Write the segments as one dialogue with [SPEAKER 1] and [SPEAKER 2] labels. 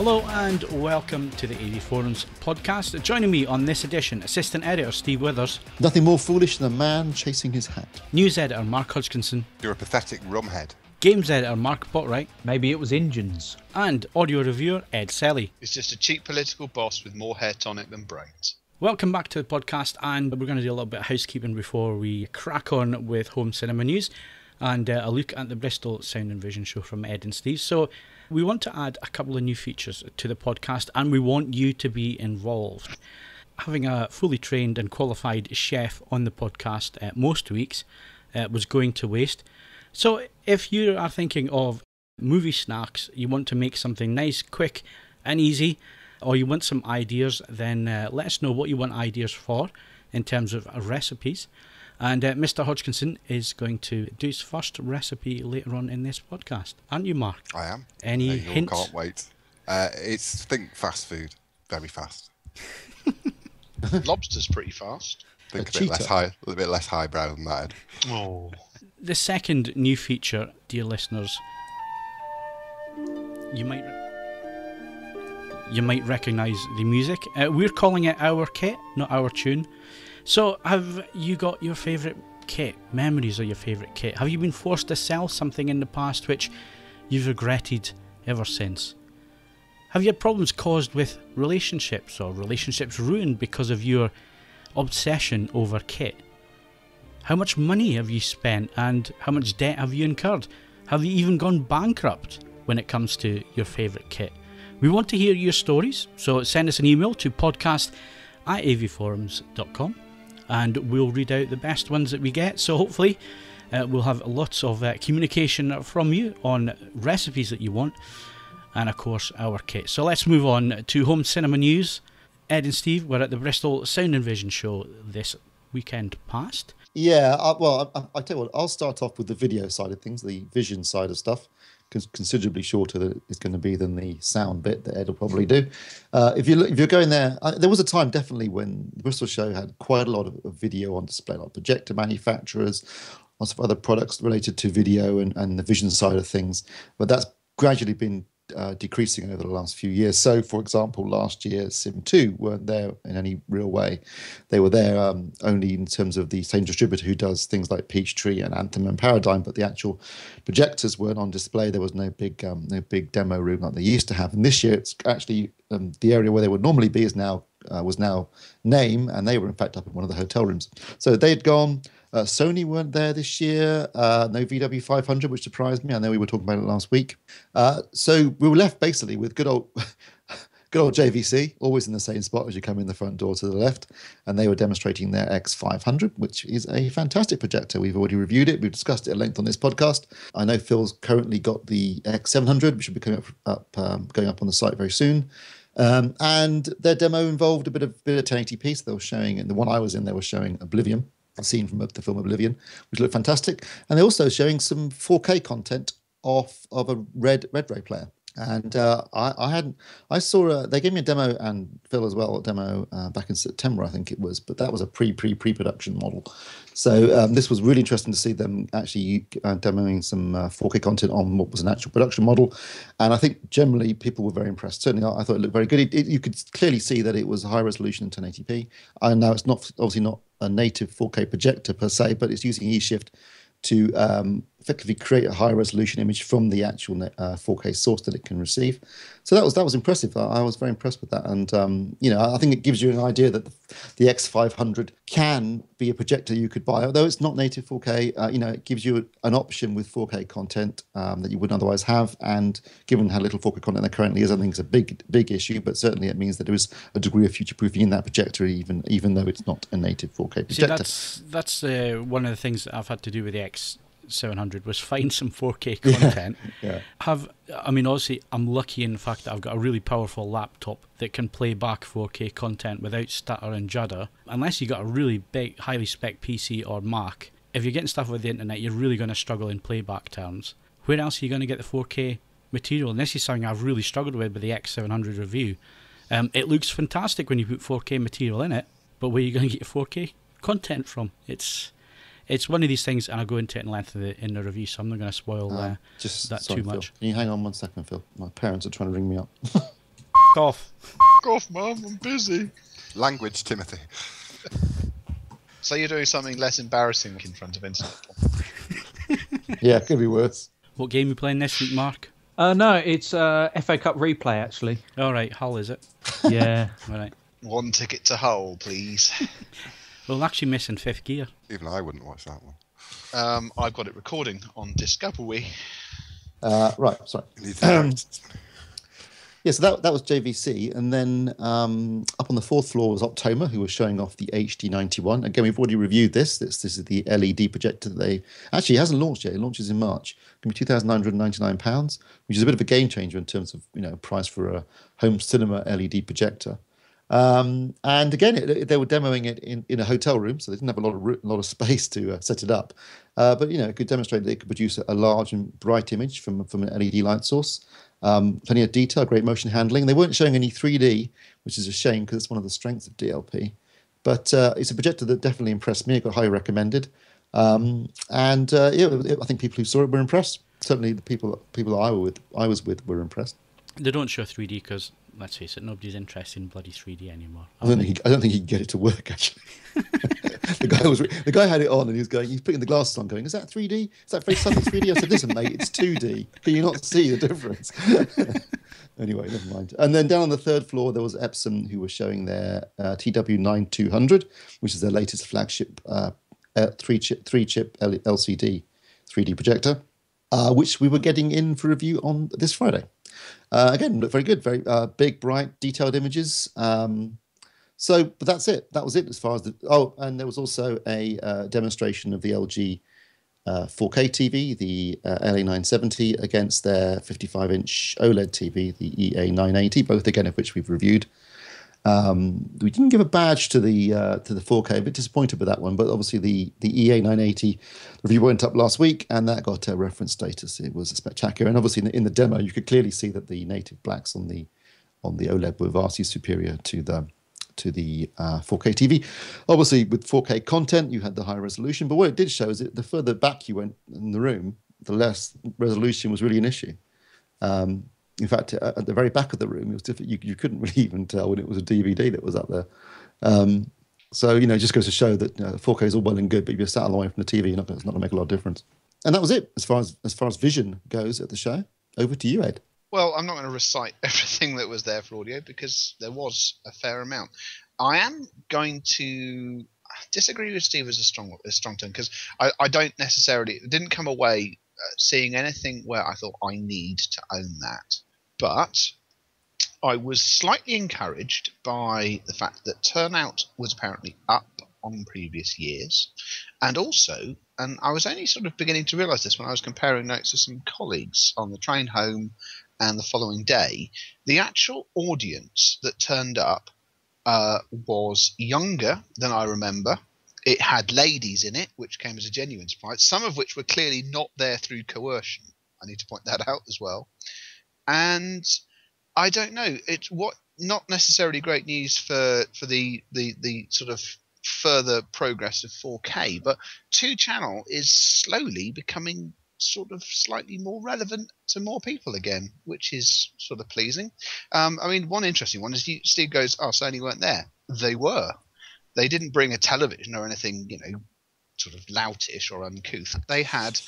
[SPEAKER 1] Hello and welcome to the AV Forums podcast. Joining me on this edition, Assistant Editor Steve Withers.
[SPEAKER 2] Nothing more foolish than a man chasing his hat.
[SPEAKER 1] News Editor Mark Hodgkinson.
[SPEAKER 3] You're a pathetic rumhead.
[SPEAKER 1] Games Editor Mark Botwright.
[SPEAKER 4] Maybe it was engines.
[SPEAKER 1] And Audio Reviewer Ed Selly.
[SPEAKER 5] It's just a cheap political boss with more hair tonic than brains.
[SPEAKER 1] Welcome back to the podcast, and we're going to do a little bit of housekeeping before we crack on with home cinema news and a look at the Bristol Sound and Vision show from Ed and Steve. So we want to add a couple of new features to the podcast, and we want you to be involved. Having a fully trained and qualified chef on the podcast most weeks was going to waste. So if you are thinking of movie snacks, you want to make something nice, quick and easy, or you want some ideas, then let us know what you want ideas for in terms of recipes. And Mr. Hodgkinson is going to do his first recipe later on in this podcast. Aren't you, Mark?
[SPEAKER 3] I am.
[SPEAKER 1] Any hints?
[SPEAKER 3] Can't wait. Think fast food. Very fast.
[SPEAKER 5] Lobster's pretty fast.
[SPEAKER 3] Think a little bit less highbrow than that.
[SPEAKER 5] Oh.
[SPEAKER 1] The second new feature, dear listeners, you might recognise the music. We're calling it Our Kit, not Our Tune. So, have you got your favourite kit? Memories of your favourite kit? Have you been forced to sell something in the past which you've regretted ever since? Have you had problems caused with relationships or relationships ruined because of your obsession over kit? How much money have you spent and how much debt have you incurred? Have you even gone bankrupt when it comes to your favourite kit? We want to hear your stories, so send us an email to podcast@avforums.com and we'll read out the best ones that we get. So hopefully we'll have lots of communication from you on recipes that you want and of course our kit. So let's move on to home cinema news. Ed and Steve were at the Bristol Sound and Vision show this weekend past.
[SPEAKER 2] Yeah, I tell you what, I'll start off with the video side of things, the vision side of stuff, because considerably shorter than it's going to be than the sound bit that Ed will probably do. If you're going there, there was a time definitely when the Bristol show had quite a lot of video on display, like projector manufacturers, lots of other products related to video and the vision side of things, but that's gradually been decreasing over the last few years. So, for example, last year Sim 2 weren't there in any real way. They were there only in terms of the same distributor who does things like Peachtree and Anthem and Paradigm, but the actual projectors weren't on display. There was no big demo room like they used to have. And this year, it's actually the area where they would normally be was now Name, and they were in fact up in one of the hotel rooms. So they'd gone. Sony weren't there this year. No VW500, which surprised me. I know we were talking about it last week. So we were left basically with good old JVC, always in the same spot as you come in the front door to the left. And they were demonstrating their X500, which is a fantastic projector. We've already reviewed it. We've discussed it at length on this podcast. I know Phil's currently got the X700, which will be going up on the site very soon. And their demo involved a bit of 1080p. So they were showing, in the one I was in, they were showing Oblivion, a scene from the film Oblivion, which looked fantastic. And they're also showing some 4K content of a Red Ray player. And I saw they gave me a demo, and Phil as well, a demo back in September, I think it was, but that was a pre-production model. So this was really interesting to see them actually demoing some 4K content on what was an actual production model. And I think generally people were very impressed. Certainly I thought it looked very good. You could clearly see that it was high resolution in 1080p. And now it's obviously not a native 4K projector per se, but it's using eShift to effectively create a high resolution image from the actual 4K source that it can receive. So that was impressive. I was very impressed with that. And, I think it gives you an idea that the X500 can be a projector you could buy, although it's not native 4K. It gives you an option with 4K content that you wouldn't otherwise have. And given how little 4K content there currently is, I think it's a big issue, but certainly it means that there is a degree of future-proofing in that projector, even though it's not a native 4K projector.
[SPEAKER 1] See, that's one of the things that I've had to do with the X700 was find some 4K content.
[SPEAKER 2] Yeah.
[SPEAKER 1] Obviously, I'm lucky in the fact that I've got a really powerful laptop that can play back 4K content without stutter and judder. Unless you've got a really big, highly spec PC or Mac, if you're getting stuff with the internet, you're really going to struggle in playback terms. Where else are you going to get the 4K material? And this is something I've really struggled with the X700 review. It looks fantastic when you put 4K material in it, but where are you going to get your 4K content from? It's one of these things, and I'll go into it in length in the review, so I'm not going to spoil that too much.
[SPEAKER 2] Phil, can you hang on 1 second, Phil? My parents are trying to ring me up.
[SPEAKER 1] off.
[SPEAKER 5] F off, Mum, I'm busy.
[SPEAKER 3] Language, Timothy.
[SPEAKER 5] So you're doing something less embarrassing in front of internet.
[SPEAKER 2] Yeah, could be worse.
[SPEAKER 1] What game are you playing this week, Mark?
[SPEAKER 4] No, it's FA Cup replay, actually.
[SPEAKER 1] All right, Hull, is it?
[SPEAKER 4] Yeah.
[SPEAKER 1] All right.
[SPEAKER 5] One ticket to Hull, please.
[SPEAKER 1] Well, I'm actually missing Fifth Gear.
[SPEAKER 3] Even I wouldn't watch that one.
[SPEAKER 5] I've got it recording on Discovery.
[SPEAKER 2] Right, sorry.
[SPEAKER 3] You need to
[SPEAKER 2] Yeah, so that was JVC, and then up on the fourth floor was Optoma, who was showing off the HD91. Again, we've already reviewed this. This is the LED projector that they actually hasn't launched yet. It launches in March. It's going to be £2,999, which is a bit of a game changer in terms of price for a home cinema LED projector. And again, they were demoing it in a hotel room, so they didn't have a lot of space to set it up. But it could demonstrate that it could produce a large and bright image from an LED light source. Plenty of detail, great motion handling. They weren't showing any 3D, which is a shame because it's one of the strengths of DLP. But it's a projector that definitely impressed me. It got highly recommended, I think people who saw it were impressed. Certainly, the people I was with were impressed.
[SPEAKER 1] They don't show 3D because, let's face it, nobody's interested in bloody 3D anymore.
[SPEAKER 2] I don't think he could get it to work. Actually, the guy had it on and he's putting the glasses on, going, "Is that 3D? Is that very subtle 3D?" I said, "Listen, mate, it's 2D. Can you not see the difference?" Anyway, never mind. And then down on the third floor, there was Epson, who was showing their TW9200, which is their latest flagship three-chip LCD 3D projector, which we were getting in for review on this Friday. Again, looked very good, very big, bright, detailed images. But that's it. That was it as far as and there was also a demonstration of the LG 4K TV, the LA970, against their 55-inch OLED TV, the EA980, both again of which we've reviewed. We didn't give a badge to the 4K. A bit disappointed with that one, but obviously the EA980 review went up last week, and that got a reference status. It was spectacular, and obviously in the demo, you could clearly see that the native blacks on the OLED were vastly superior to the 4K TV. Obviously, with 4K content, you had the higher resolution, but what it did show is that the further back you went in the room, the less resolution was really an issue. In fact, at the very back of the room, it was different. You couldn't really even tell when it was a DVD that was up there. So it just goes to show that 4K is all well and good, but if you're sat away from the TV, it's not going to make a lot of difference. And that was it as far as vision goes at the show. Over to you, Ed.
[SPEAKER 5] Well, I'm not going to recite everything that was there for audio because there was a fair amount. I am going to disagree with Steve as a strong term because I don't necessarily didn't come away seeing anything where I thought I need to own that. But I was slightly encouraged by the fact that turnout was apparently up on previous years. And also, and I was only sort of beginning to realise this when I was comparing notes with some colleagues on the train home and the following day, the actual audience that turned up was younger than I remember. It had ladies in it, which came as a genuine surprise, some of which were clearly not there through coercion. I need to point that out as well. And I don't know, it's not necessarily great news for the sort of further progress of 4K, but 2-channel is slowly becoming sort of slightly more relevant to more people again, which is sort of pleasing. One interesting one is Steve goes, "Oh, Sony weren't there." They were. They didn't bring a television or anything, sort of loutish or uncouth. They had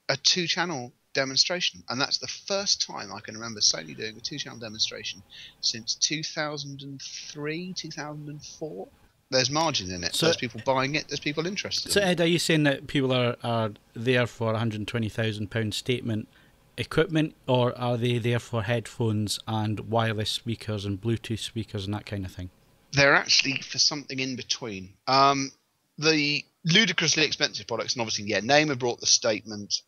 [SPEAKER 5] a 2-channel demonstration, and that's the first time I can remember Sony doing a 2-channel demonstration since 2003, 2004. There's margin in it. So, there's people buying it. There's people interested.
[SPEAKER 1] So, Ed, are you saying that people are there for £120,000 statement equipment, or are they there for headphones and wireless speakers and Bluetooth speakers and that kind of thing?
[SPEAKER 5] They're actually for something in between. The ludicrously expensive products, and obviously, Namer brought the statement.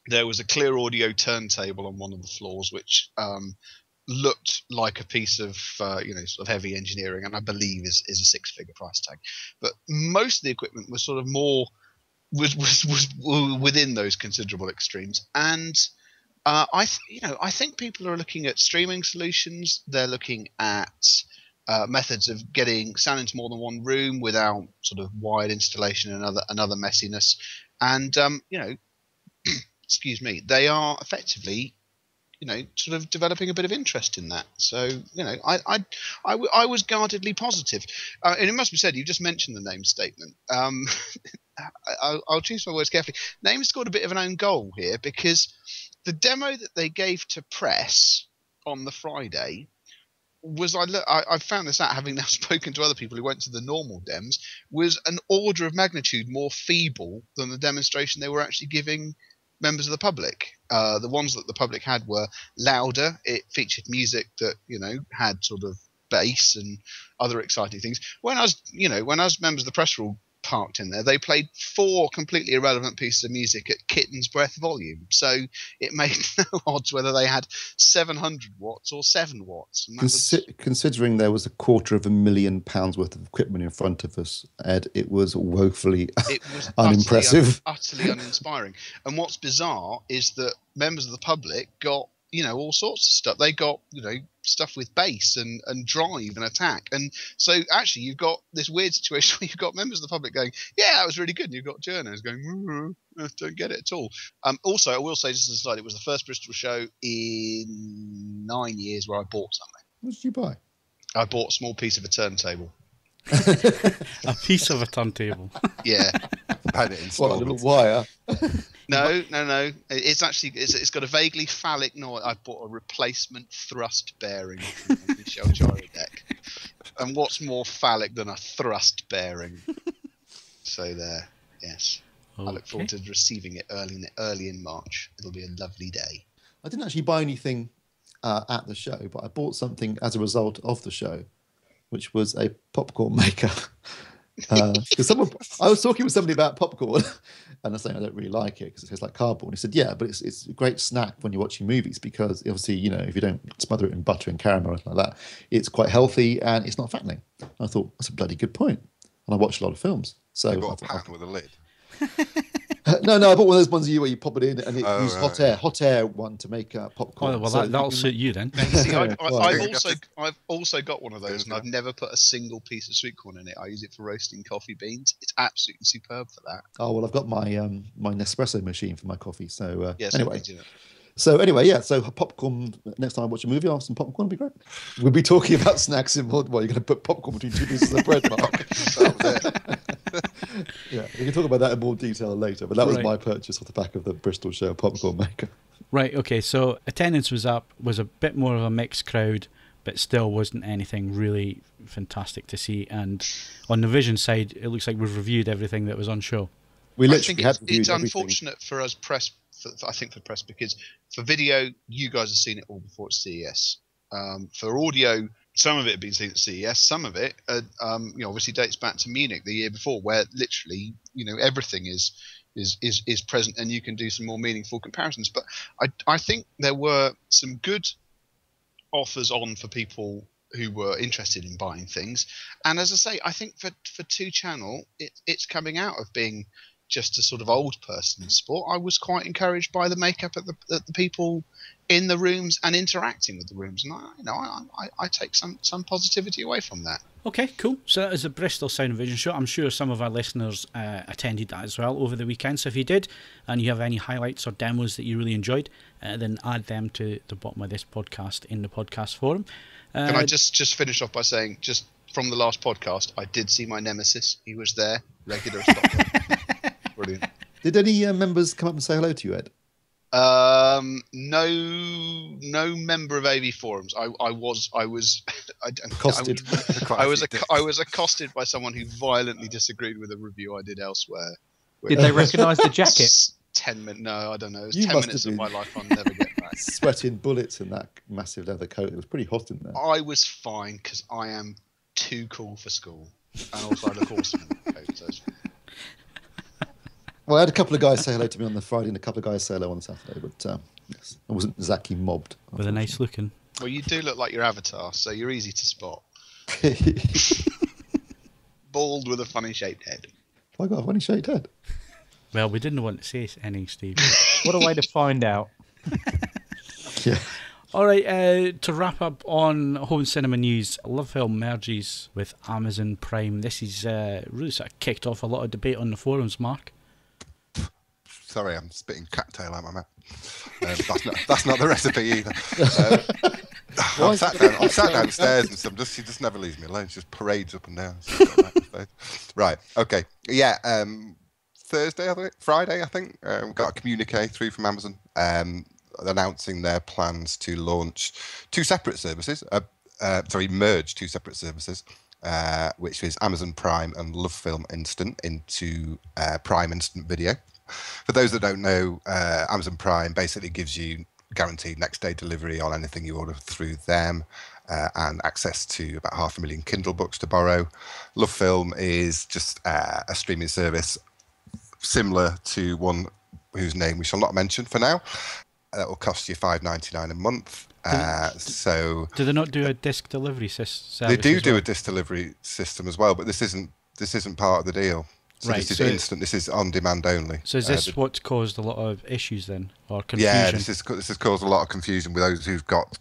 [SPEAKER 5] There was a clear audio turntable on one of the floors, which looked like a piece of sort of heavy engineering, and I believe is a 6-figure price tag. But most of the equipment was sort of more was within those considerable extremes. And I think people are looking at streaming solutions. They're looking at methods of getting sound into more than one room without sort of wired installation and another messiness. And excuse me, they are effectively sort of developing a bit of interest in that. So, I was guardedly positive. And it must be said, you just mentioned the name statement. I'll choose my words carefully. Name scored a bit of an own goal here, because the demo that they gave to press on the Friday was, I found this out having now spoken to other people who went to the normal dems, was an order of magnitude more feeble than the demonstration they were actually giving members of the public. The ones that the public had were louder. It featured music that had sort of bass and other exciting things. When us members of the press were all parked in there, they played 4 completely irrelevant pieces of music at kitten's breath volume. So it made no odds whether they had 700 watts or 7 watts. And
[SPEAKER 2] considering there was £250,000 worth of equipment in front of us, Ed, it was woefully unimpressive.
[SPEAKER 5] Utterly uninspiring. And what's bizarre is that members of the public got all sorts of stuff. They got stuff with bass and drive and attack. And so actually you've got this weird situation where you've got members of the public going, yeah, that was really good, and you've got journos going, don't get it at all. Also, I will say, just as a slide, it was the first Bristol show in 9 years where I bought something.
[SPEAKER 2] What did you buy?
[SPEAKER 5] I bought a small piece of a turntable.
[SPEAKER 1] A piece of a turntable.
[SPEAKER 5] Yeah.
[SPEAKER 2] What, a little wire?
[SPEAKER 5] No. It's actually it's got a vaguely phallic noise. I bought a replacement thrust bearing from Michel Gyroscope. And what's more phallic than a thrust bearing? So there, yes. Okay. I look forward to receiving it early in March. It'll be a lovely day.
[SPEAKER 2] I didn't actually buy anything at the show, but I bought something as a result of the show, which was a popcorn maker. Because I was talking with somebody about popcorn, and I was saying I don't really like it because it tastes like cardboard. And he said, yeah, but it's a great snack when you're watching movies, because obviously, if you don't smother it in butter and caramel or anything like that, it's quite healthy and it's not fattening. And I thought, that's a bloody good point. And I watch a lot of films. So
[SPEAKER 3] you got a pan with a lid.
[SPEAKER 2] No, I bought one of those ones where you pop it in and it uses hot air one to make popcorn.
[SPEAKER 1] Oh, well, that'll suit you then.
[SPEAKER 5] See, I've also got one of those, and I've never put a single piece of sweet corn in it. I use it for roasting coffee beans. It's absolutely superb for that.
[SPEAKER 2] Oh, well, I've got my my Nespresso machine for my coffee. So
[SPEAKER 5] yes,
[SPEAKER 2] anyway. So popcorn, next time I watch a movie, I'll have some popcorn, would be great. We'll be talking about snacks in more. Well, you're going to put popcorn between 2 pieces of bread, Mark. Yeah, we can talk about that in more detail later, but that was my purchase off the back of the Bristol show popcorn maker.
[SPEAKER 1] Right, okay, so attendance was up, was a bit more of a mixed crowd, but still wasn't anything really fantastic to see. And on the Vision side, it looks like we've reviewed everything that was on show.
[SPEAKER 2] We literally had
[SPEAKER 5] it's unfortunate for us press, for press, because for video, you guys have seen it all before at CES. For audio, some of it had been seen at CES, some of it, obviously dates back to Munich the year before, where literally, everything is present, and you can do some more meaningful comparisons. But I think there were some good offers on for people who were interested in buying things. And as I say, I think for 2 Channel, it's coming out of being just a sort of old person sport. I was quite encouraged by the makeup of the people in the rooms and interacting with the rooms, and I take some positivity away from that.
[SPEAKER 1] Okay, cool. So that is the Bristol Sound and Vision show. I'm sure some of our listeners attended that as well over the weekend. So if you did, and you have any highlights or demos that you really enjoyed, then add them to the bottom of this podcast in the podcast forum.
[SPEAKER 5] Can I just finish off by saying, just from the last podcast, I did see my nemesis. He was there, regular Stockholm. Brilliant.
[SPEAKER 2] Did any members come up and say hello to you, Ed?
[SPEAKER 5] No member of AV Forums. I was
[SPEAKER 2] accosted.
[SPEAKER 5] I was accosted by someone who violently disagreed with a review I did elsewhere.
[SPEAKER 4] Did they recognise the jacket?
[SPEAKER 5] 10 minutes. No, I don't know. It was 10 minutes of my life I'll never get back.
[SPEAKER 2] Sweating bullets in that massive leather coat. It was pretty hot in there.
[SPEAKER 5] I was fine because I am too cool for school, and also I look awesome in that coat. So it's fine.
[SPEAKER 2] Well, I had a couple of guys say hello to me on the Friday and a couple of guys say hello on the Saturday, but yes, I wasn't exactly mobbed.
[SPEAKER 1] With a nice looking.
[SPEAKER 5] Well, you do look like your avatar, so you're easy to spot. Bald with a funny shaped head.
[SPEAKER 2] Have I got a funny shaped head?
[SPEAKER 1] Well, we didn't want to say any, Steve.
[SPEAKER 4] What a way to find out.
[SPEAKER 2] Yeah.
[SPEAKER 1] All right, to wrap up on home cinema news, LoveFilm merges with Amazon Prime. This is really sort of kicked off a lot of debate on the forums, Mark.
[SPEAKER 3] Sorry, I'm spitting cattail out my mouth. That's not the recipe either. I'm sat downstairs and she just never leaves me alone. She just parades up and down. Right. Okay. Yeah. Friday, I think. We got a communique through from Amazon announcing their plans to launch two separate services. Merge two separate services, which is Amazon Prime and LoveFilm Instant into Prime Instant Video. For those that don't know, Amazon Prime basically gives you guaranteed next day delivery on anything you order through them, and access to about 500,000 Kindle books to borrow. LoveFilm is just a streaming service similar to one whose name we shall not mention for now. That will cost you $5.99 a month.
[SPEAKER 1] Do they not do a disc delivery service?
[SPEAKER 3] They do a disc delivery system as well, but this isn't part of the deal. So
[SPEAKER 1] right,
[SPEAKER 3] this is instant. This is on demand only.
[SPEAKER 1] So is this what's caused a lot of issues then, or confusion?
[SPEAKER 3] Yeah, this has caused a lot of confusion with those who've got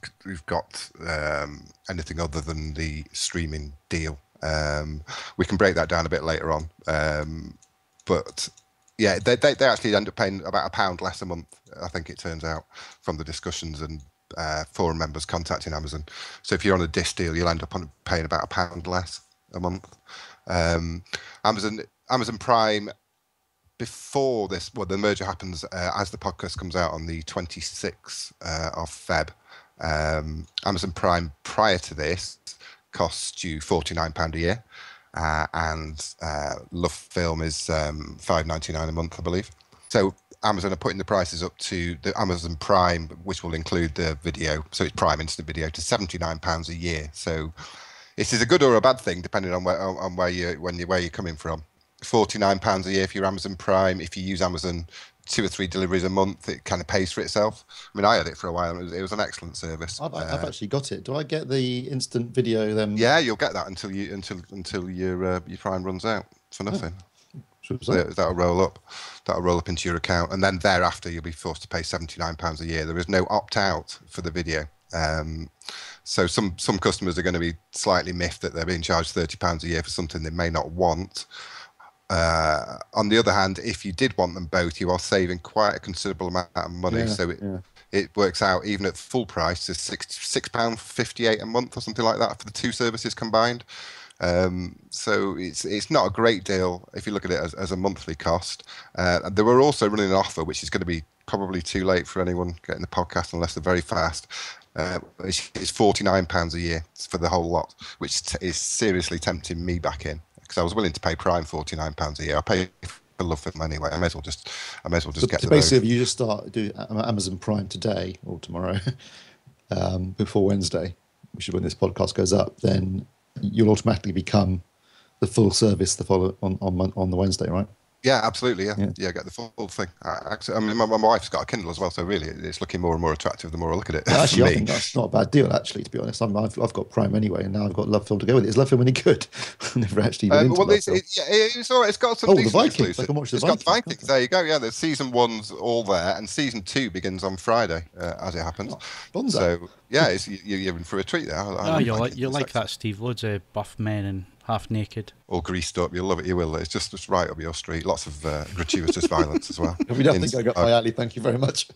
[SPEAKER 3] anything other than the streaming deal. We can break that down a bit later on, but yeah, they actually end up paying about £1 less a month. I think it turns out from the discussions and forum members contacting Amazon. So if you're on a disc deal, you'll end up paying about £1 less a month. Amazon Prime, before this, the merger happens as the podcast comes out on the 26th of Feb. Amazon Prime prior to this cost you £49 a year, and LoveFilm is $5.99 a month, I believe. So Amazon are putting the prices up to the Amazon Prime, which will include the video, so it's Prime Instant Video, to £79 a year. So this is a good or a bad thing, depending on where you're coming from. £49 a year for your Amazon Prime. If you use Amazon 2 or 3 deliveries a month, it kind of pays for itself. I mean, I had it for a while. It was an excellent service.
[SPEAKER 2] I've actually got it. Do I get the instant video then?
[SPEAKER 3] Yeah, you'll get that until your Prime runs out for nothing. So that'll roll up. That'll roll up into your account, and then thereafter you'll be forced to pay £79 a year. There is no opt out for the video. So some customers are going to be slightly miffed that they're being charged £30 a year for something they may not want. On the other hand, if you did want them both, you are saving quite a considerable amount of money. It works out, even at full price, to £6.58 a month or something like that for the two services combined. So it's not a great deal if you look at it as a monthly cost. They were also running an offer, which is going to be probably too late for anyone getting the podcast unless they're very fast. It's £49 a year for the whole lot, which is seriously tempting me back in, because I was willing to pay Prime £49 a year. I pay for LoveFilm anyway. I may as well just get to
[SPEAKER 2] basically, if you just do Amazon Prime today or tomorrow, before Wednesday, which is when this podcast goes up, then you'll automatically become the full service on the Wednesday, right?
[SPEAKER 3] Yeah, absolutely. Yeah, get the full thing. I mean, my wife's got a Kindle as well, so really, it's looking more and more attractive the more I look at it.
[SPEAKER 2] Actually, I think that's not a bad deal. Actually, to be honest, I've got Prime anyway, and now I've got LoveFilm to go with it. Is LoveFilm any good? I've never actually been into LoveFilm.
[SPEAKER 3] It's all right. It's got some decent
[SPEAKER 2] the Vikings.
[SPEAKER 3] exclusive.
[SPEAKER 2] I can watch the
[SPEAKER 3] It's
[SPEAKER 2] Vikings.
[SPEAKER 3] got the Vikings. There you go. Yeah, the season 1's all there, and season 2 begins on Friday, as it happens.
[SPEAKER 2] Bonzo.
[SPEAKER 3] So yeah, you're in for a treat there.
[SPEAKER 1] You'll like that, Steve. Loads of buff men and half naked,
[SPEAKER 3] all greased up. You'll love it. You will. It's just right up your street. Lots of gratuitous violence as well.
[SPEAKER 2] I think I got my alley. Thank you very much.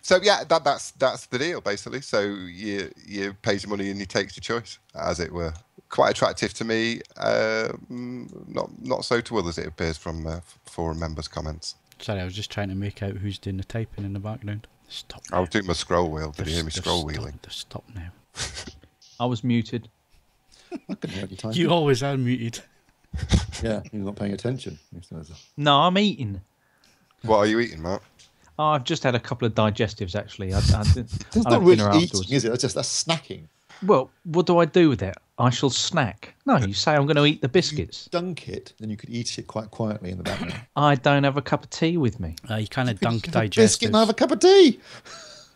[SPEAKER 3] So yeah, that's the deal basically. So you pay your money and he takes your choice, as it were. Quite attractive to me. Not so to others, it appears from forum members' comments.
[SPEAKER 1] Sorry, I was just trying to make out who's doing the typing in the background. Stop now.
[SPEAKER 3] I was doing my scroll wheel. Did you hear me scroll wheeling?
[SPEAKER 1] Stop now.
[SPEAKER 4] I was muted.
[SPEAKER 2] I couldn't hear you typing.
[SPEAKER 1] You always are muted.
[SPEAKER 2] Yeah, you're not paying attention.
[SPEAKER 4] No, I'm eating.
[SPEAKER 3] What are you eating, Mark?
[SPEAKER 4] Oh, I've just had a couple of digestives, actually.
[SPEAKER 2] It's not really eating, is it? That's snacking.
[SPEAKER 4] Well, what do I do with it? I shall snack. No, you say I'm going to eat the biscuits.
[SPEAKER 2] Dunk it, then you could eat it quite quietly in the background.
[SPEAKER 4] I don't have a cup of tea with me.
[SPEAKER 1] You kind of dunk
[SPEAKER 2] Biscuit
[SPEAKER 1] digestives.
[SPEAKER 2] and have a cup of tea.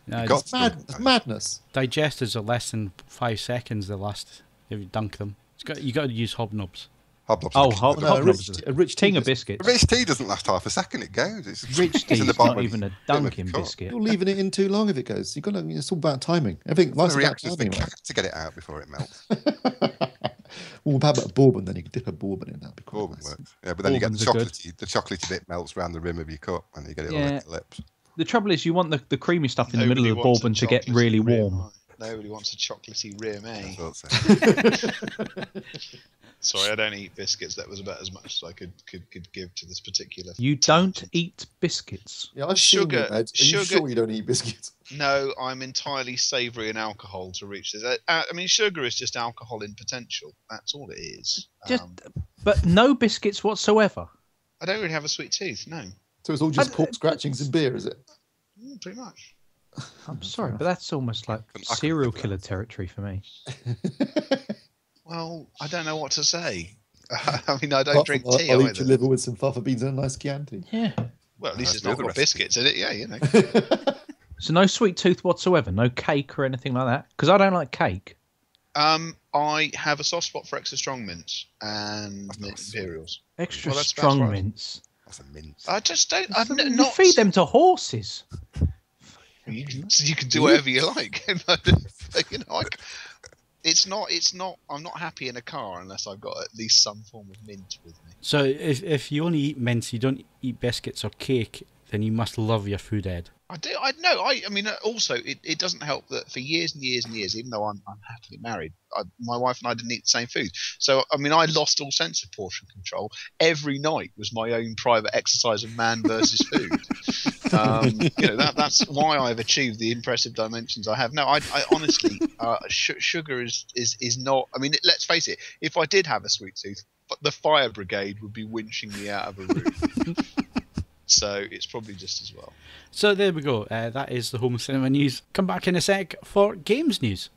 [SPEAKER 3] Got
[SPEAKER 2] It's madness.
[SPEAKER 1] Digestives are less than 5 seconds. They last if you dunk them. You got to use hobnobs.
[SPEAKER 3] Hobnobs.
[SPEAKER 4] Oh,
[SPEAKER 2] Hobnobs. A rich
[SPEAKER 4] ting
[SPEAKER 2] tea
[SPEAKER 4] of biscuits.
[SPEAKER 3] Rich tea doesn't last half a second. It goes.
[SPEAKER 4] Rich tea is not even a dunking biscuit.
[SPEAKER 2] You're leaving it in too long if it goes. It's all about timing. Everything. Life's about timing, right?
[SPEAKER 3] to get it out before it melts.
[SPEAKER 2] Well, how about a bourbon then? You could dip a bourbon in that.
[SPEAKER 3] Bourbon works. Yeah, but then you get the chocolatey bit melts around the rim of your cup and you get it all in your lips.
[SPEAKER 4] The trouble is you want the creamy stuff in the middle of the bourbon to get really warm.
[SPEAKER 5] Nobody wants a chocolatey rim, eh? Sorry, I don't eat biscuits. That was about as much as I could give to this particular.
[SPEAKER 4] You don't eat biscuits?
[SPEAKER 2] Yeah, I've
[SPEAKER 5] sugar.
[SPEAKER 2] Are you sure you don't eat biscuits?
[SPEAKER 5] No, I'm entirely savoury and alcohol to reach this. I mean, sugar is just alcohol in potential. That's all it is.
[SPEAKER 4] But no biscuits whatsoever.
[SPEAKER 5] I don't really have a sweet tooth. No.
[SPEAKER 2] So it's all just pork scratchings and beer, is it?
[SPEAKER 5] Pretty much.
[SPEAKER 4] I'm sorry, but that's almost like serial killer territory for me.
[SPEAKER 5] Well, I don't know what to say. I mean, I don't drink tea.
[SPEAKER 2] I'll eat your liver with some fava beans and a nice Chianti.
[SPEAKER 4] Yeah.
[SPEAKER 5] Well, at least it's not got biscuits in it. Yeah, you know.
[SPEAKER 4] So no sweet tooth whatsoever, no cake or anything like that? Because I don't like cake.
[SPEAKER 5] I have a soft spot for extra strong mints and imperials.
[SPEAKER 4] Extra strong mints.
[SPEAKER 3] That's a mince.
[SPEAKER 5] I just don't.
[SPEAKER 4] You feed them to horses.
[SPEAKER 5] You can do whatever you like. You know, it's not. I'm not happy in a car unless I've got at least some form of mint with me.
[SPEAKER 1] So if you only eat mints, you don't eat biscuits or cake, then you must love your food, Ed.
[SPEAKER 5] I do. I know. I mean, also, it doesn't help that for years and years and years, even though I'm happily married, my wife and I didn't eat the same food. So, I mean, I lost all sense of portion control. Every night was my own private exercise of man versus food. You know, that's why I've achieved the impressive dimensions I have. No, I honestly, sugar is not. I mean, let's face it. If I did have a sweet tooth, the fire brigade would be winching me out of a room. So it's probably just as well.
[SPEAKER 1] So there we go. That is the home cinema news. Come back in a sec for games news.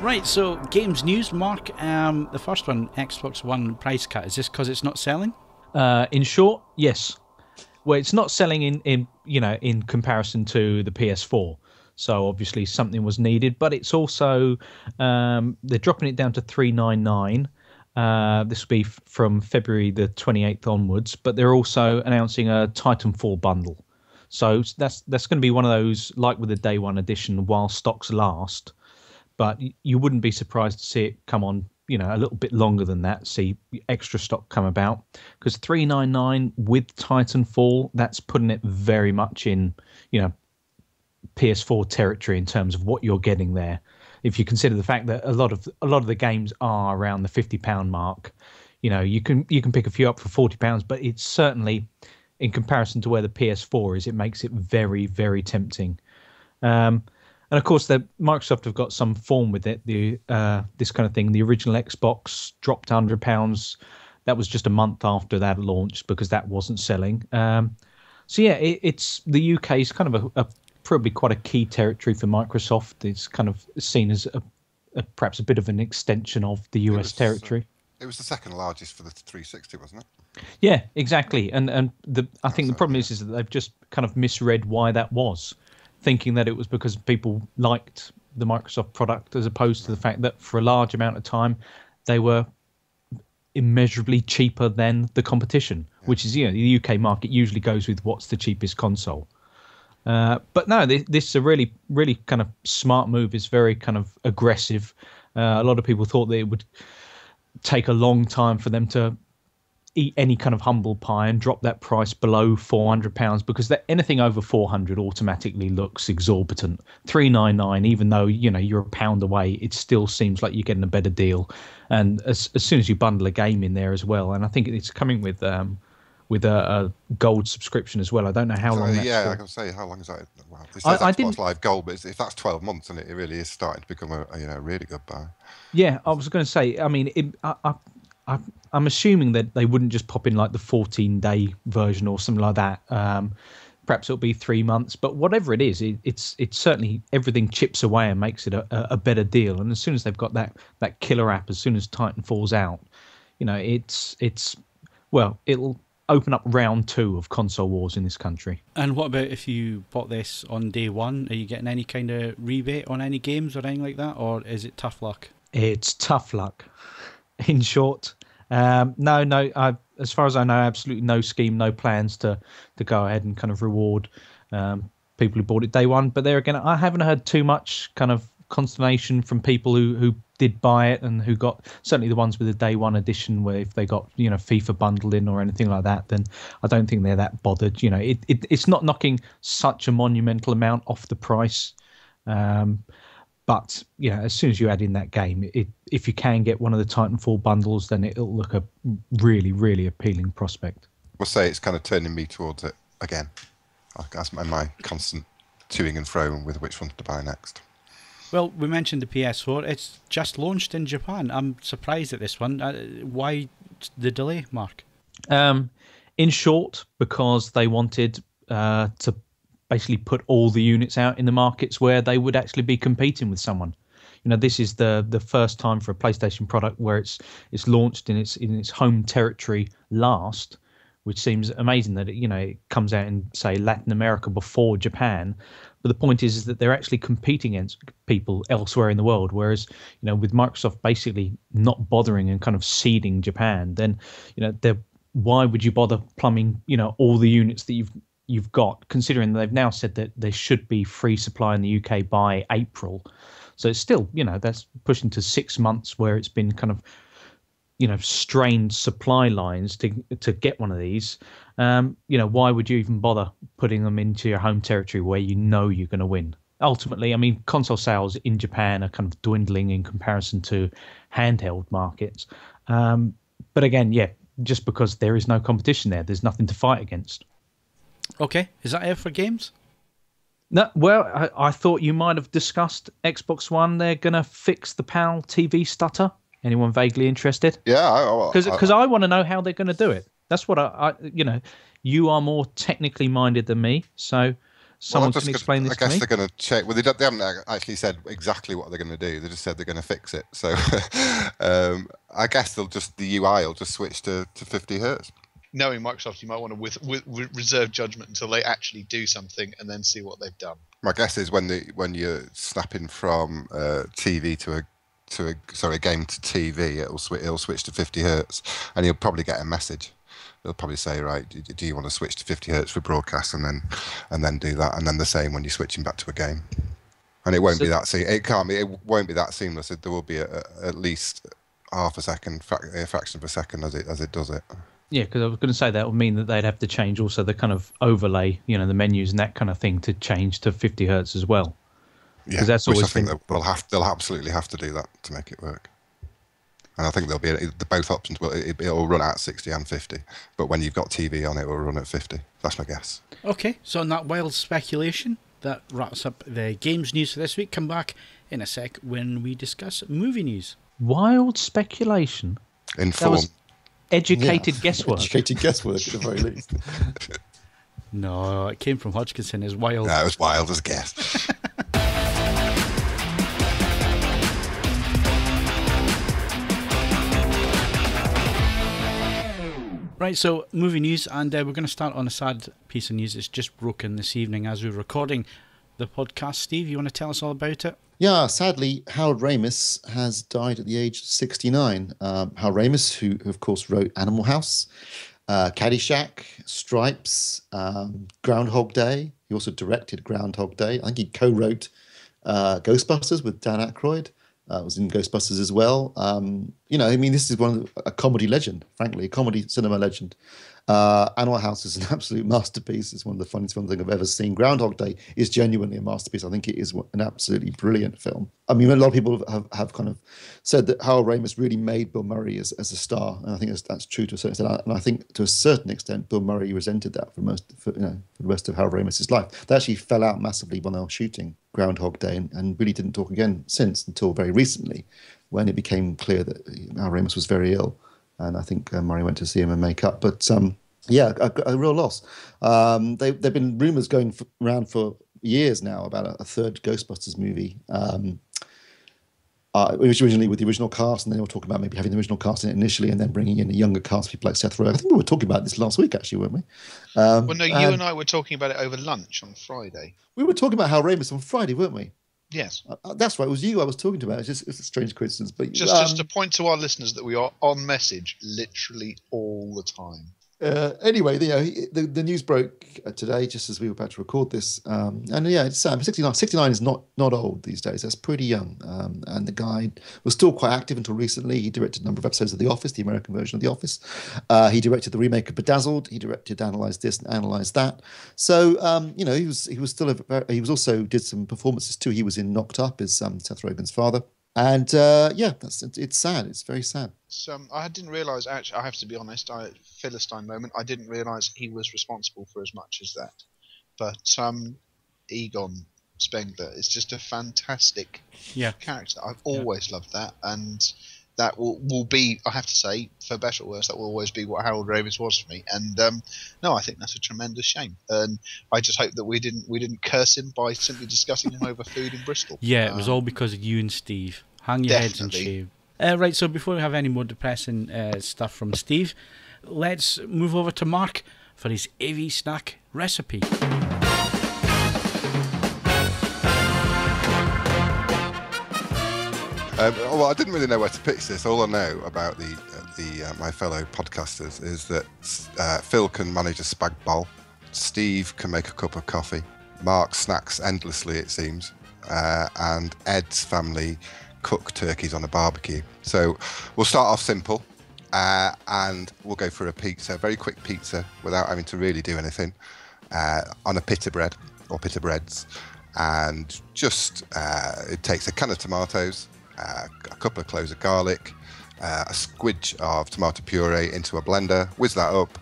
[SPEAKER 1] Right, so games news, Mark. The first one, Xbox One price cut. Is this because it's not selling?
[SPEAKER 4] In short, yes. Well, it's not selling in comparison to the PS4. So obviously something was needed, but it's also they're dropping it down to $399. This will be from February the 28th onwards, but they're also announcing a Titanfall bundle. So that's going to be one of those, like with the day one edition, while stocks last. But you wouldn't be surprised to see it come on, a little bit longer than that. See extra stock come about, because $399 with Titanfall, that's putting it very much in, PS4 territory in terms of what you're getting there. If you consider the fact that a lot of the games are around the £50 mark, you can pick a few up for £40, but it's certainly, in comparison to where the PS4 is, it makes it very, very tempting. And of course, Microsoft have got some form with it. This kind of thing. The original Xbox dropped £100. That was just a month after that launched because that wasn't selling. So yeah, it's the UK is kind of a probably quite a key territory for Microsoft. It's kind of seen as perhaps a bit of an extension of the US territory.
[SPEAKER 3] It was the second largest for the 360, wasn't it?
[SPEAKER 4] Yeah, exactly. And I think the problem is that they've just kind of misread why that was, thinking that it was because people liked the Microsoft product, as opposed to the fact that for a large amount of time they were immeasurably cheaper than the competition, which is, the UK market usually goes with what's the cheapest console. But no, this is a really, really kind of smart move. It's very kind of aggressive. A lot of people thought that it would take a long time for them to eat any kind of humble pie and drop that price below £400, because anything over 400 automatically looks exorbitant. $399, even though you're a pound away, it still seems like you're getting a better deal. And as soon as you bundle a game in there as well, and I think it's coming with a gold subscription as well. I don't know how long.
[SPEAKER 3] Yeah, I can say how long is that? Well, it says Xbox Live Gold, but if that's 12 months, and it really is starting to become a really good buy. Yeah,
[SPEAKER 4] I was going to say. I mean, I'm assuming that they wouldn't just pop in like the 14-day version or something like that. Perhaps it'll be 3 months, but whatever it is, it's certainly everything chips away and makes it a better deal. And as soon as they've got that killer app, as soon as Titanfall's out, it'll open up round 2 of console wars in this country.
[SPEAKER 1] And what about if you bought this on day one? Are you getting any kind of rebate on any games or anything like that, or is it tough luck?
[SPEAKER 4] It's tough luck, in short. No. As far as I know, absolutely no scheme, no plans to go ahead and kind of reward people who bought it day one. But there again, I haven't heard too much kind of consternation from people who did buy it and who got, certainly the ones with the day one edition, where if they got, you know, FIFA bundled in or anything like that, then I don't think they're that bothered. You know, it's not knocking such a monumental amount off the price. But, you know, as soon as you add in that game, if you can get one of the Titanfall bundles, then it'll look a really, really appealing prospect.
[SPEAKER 3] We'll say it's kind of turning me towards it again. That's my constant toing and froing with which one to buy next.
[SPEAKER 1] Well, we mentioned the PS4. It's just launched in Japan. I'm surprised at this one. Why the delay, Mark?
[SPEAKER 4] In short, because they wanted to basically put all the units out in the markets where they would actually be competing with someone. You know, this is the first time for a PlayStation product where it's launched in its home territory last, which seems amazing that it comes out in, say, Latin America before Japan. But the point is that they're actually competing against people elsewhere in the world. Whereas, you know, with Microsoft basically not bothering and kind of seeding Japan, then, you know, why would you bother plumbing, you know, all the units that you've got, considering they've now said that there should be free supply in the UK by April. So it's still, you know, that's pushing to 6 months where it's been kind of, you know, strained supply lines to get one of these. You know, why would you even bother putting them into your home territory where you know you're going to win? Ultimately, I mean, console sales in Japan are kind of dwindling in comparison to handheld markets. But again, yeah, just because there is no competition there, there's nothing to fight against.
[SPEAKER 1] Okay, is that it for games?
[SPEAKER 4] No, well, I thought you might have discussed Xbox One. They're going to fix the PAL TV stutter. Anyone vaguely interested?
[SPEAKER 3] Yeah,
[SPEAKER 4] because I want to know how they're going to do it. That's what I you know, you are more technically minded than me, so someone can explain this to me.
[SPEAKER 3] I guess they're going to check. Well, they haven't actually said exactly what they're going to do. They just said they're going to fix it. So I guess the UI will just switch to 50 hertz.
[SPEAKER 5] Knowing Microsoft, you might want to reserve judgment until they actually do something and then see what they've done.
[SPEAKER 3] My guess is when you're snapping from TV to a game to TV, it'll switch to 50 hertz, and you'll probably get a message. They'll probably say, right, do you want to switch to 50 hertz for broadcast, and then do that, and then the same when you're switching back to a game. And it won't be that it won't be that seamless. There will be at least half a second, a fraction of a second as it does it.
[SPEAKER 4] Yeah, because I was going to say that would mean that they'd have to change also the kind of overlay, you know, the menus and that kind of thing to change to 50 hertz as well.
[SPEAKER 3] Yeah, that's always. I think they'll absolutely have to do that to make it work. And I think there'll be both options. Well, it'll run at 60 and 50, but when you've got TV on, it will run at 50. That's my guess.
[SPEAKER 1] Okay, so on that wild speculation, that wraps up the games news for this week. Come back in a sec when we discuss movie news.
[SPEAKER 4] Wild speculation.
[SPEAKER 3] Informed.
[SPEAKER 4] Educated guesswork.
[SPEAKER 2] Educated guesswork, at the very least.
[SPEAKER 1] No, it came from Hodgkinson as wild.
[SPEAKER 3] No, it was wild as a guess.
[SPEAKER 1] Right, so movie news, and we're going to start on a sad piece of news. It's just broken this evening as we're recording the podcast. Steve, you want to tell us all about it?
[SPEAKER 2] Yeah, sadly, Harold Ramis has died at the age of 69. Harold Ramis, who of course wrote Animal House, Caddyshack, Stripes, Groundhog Day. He also directed Groundhog Day. I think he co-wrote Ghostbusters with Dan Aykroyd. Was in Ghostbusters as well. You know, I mean, this is a comedy legend, frankly, a comedy cinema legend. Animal House is an absolute masterpiece. It's one of the funniest things I've ever seen. Groundhog Day is genuinely a masterpiece. I think it is an absolutely brilliant film. I mean, a lot of people have kind of said that Harold Ramis really made Bill Murray as a star, and I think that's true to a certain extent. And I think to a certain extent, Bill Murray resented that for the rest of Harold Ramis's life. They actually fell out massively when they were shooting Groundhog Day, and really didn't talk again since until very recently, when it became clear that Harold Ramis was very ill. And I think Murray went to see him and make up. But yeah, a real loss. There've been rumours going around for years now about a third Ghostbusters movie. It was originally with the original cast, and then they were talking about maybe having the original cast in it initially, and then bringing in a younger cast, people like Seth Rogen. I think we were talking about this last week, actually, weren't we?
[SPEAKER 5] Well, no, you and I were talking about it over lunch on Friday.
[SPEAKER 2] We were talking about Harold Ramis on Friday, weren't we?
[SPEAKER 5] Yes.
[SPEAKER 2] That's right. It was you I was talking to about. It's a strange coincidence. But
[SPEAKER 5] just to point to our listeners that we are on message literally all the time.
[SPEAKER 2] Anyway, the news broke today, just as we were about to record this, and yeah, it's 69. 69 is not old these days. That's pretty young. And the guy was still quite active until recently. He directed a number of episodes of The Office, the American version of The Office. He directed the remake of Bedazzled. He directed Analyze This and Analyze That. So he was still he was also did some performances too. He was in Knocked Up as Seth Rogen's father. And it's sad. It's very sad.
[SPEAKER 5] So I didn't realise. Actually, I have to be honest. Philistine moment. I didn't realise he was responsible for as much as that. But Egon Spengler is just a fantastic character. I've always loved that, and that will be. I have to say, for better or worse, that will always be what Harold Ramis was for me. And no, I think that's a tremendous shame. And I just hope that we didn't curse him by simply discussing him over food in Bristol.
[SPEAKER 1] Yeah, it was all because of you and Steve. Hang your heads and shave. Right, so before we have any more depressing stuff from Steve, let's move over to Mark for his AV snack recipe.
[SPEAKER 3] Well, I didn't really know where to pitch this. All I know about my fellow podcasters is that Phil can manage a spag bol, Steve can make a cup of coffee, Mark snacks endlessly, it seems, and Ed's family cook turkeys on a barbecue. So we'll start off simple, and we'll go for a pizza, very quick pizza, without having to really do anything, on a pita bread or pita breads, and just it takes a can of tomatoes, a couple of cloves of garlic, a squidge of tomato puree into a blender, whiz that up,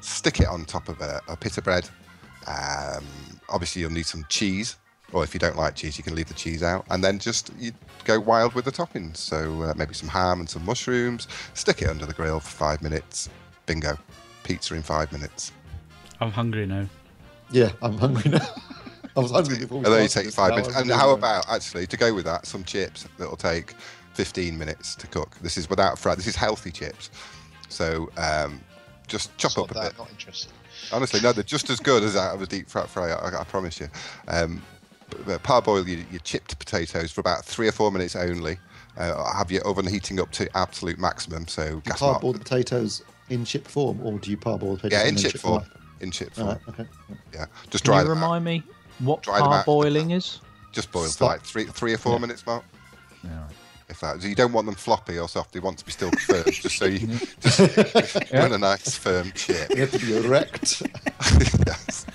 [SPEAKER 3] stick it on top of a pita bread. Obviously you'll need some cheese, or if you don't like cheese you can leave the cheese out, and then just you go wild with the toppings. So maybe some ham and some mushrooms, stick it under the grill for 5 minutes, bingo, pizza in 5 minutes.
[SPEAKER 1] I'm hungry now.
[SPEAKER 2] Yeah, I'm hungry now. I was hungry before we
[SPEAKER 3] and then you take 5 minutes. And how about, actually, to go with that, some chips that'll take 15 minutes to cook. This is without fry. This is healthy chips. So just chop up a bit.
[SPEAKER 5] Not interested.
[SPEAKER 3] Honestly, no, they're just as good as out of a deep fry. I promise you. Parboil your chipped potatoes for about 3 or 4 minutes only. Have your oven heating up to absolute maximum. So gas.
[SPEAKER 2] Parboil the potatoes in chip form, or do you parboil the potatoes?
[SPEAKER 3] Yeah, in chip form. In chip form.
[SPEAKER 2] Okay.
[SPEAKER 3] Yeah, just dry.
[SPEAKER 4] Can you remind me what parboiling is?
[SPEAKER 3] Just boil for like 3 or 4 minutes, Mark.
[SPEAKER 4] Yeah.
[SPEAKER 3] If that, so you don't want them floppy or soft. You want to be still firm, just so you want a nice firm chip.
[SPEAKER 2] You have to be erect.
[SPEAKER 3] Yes.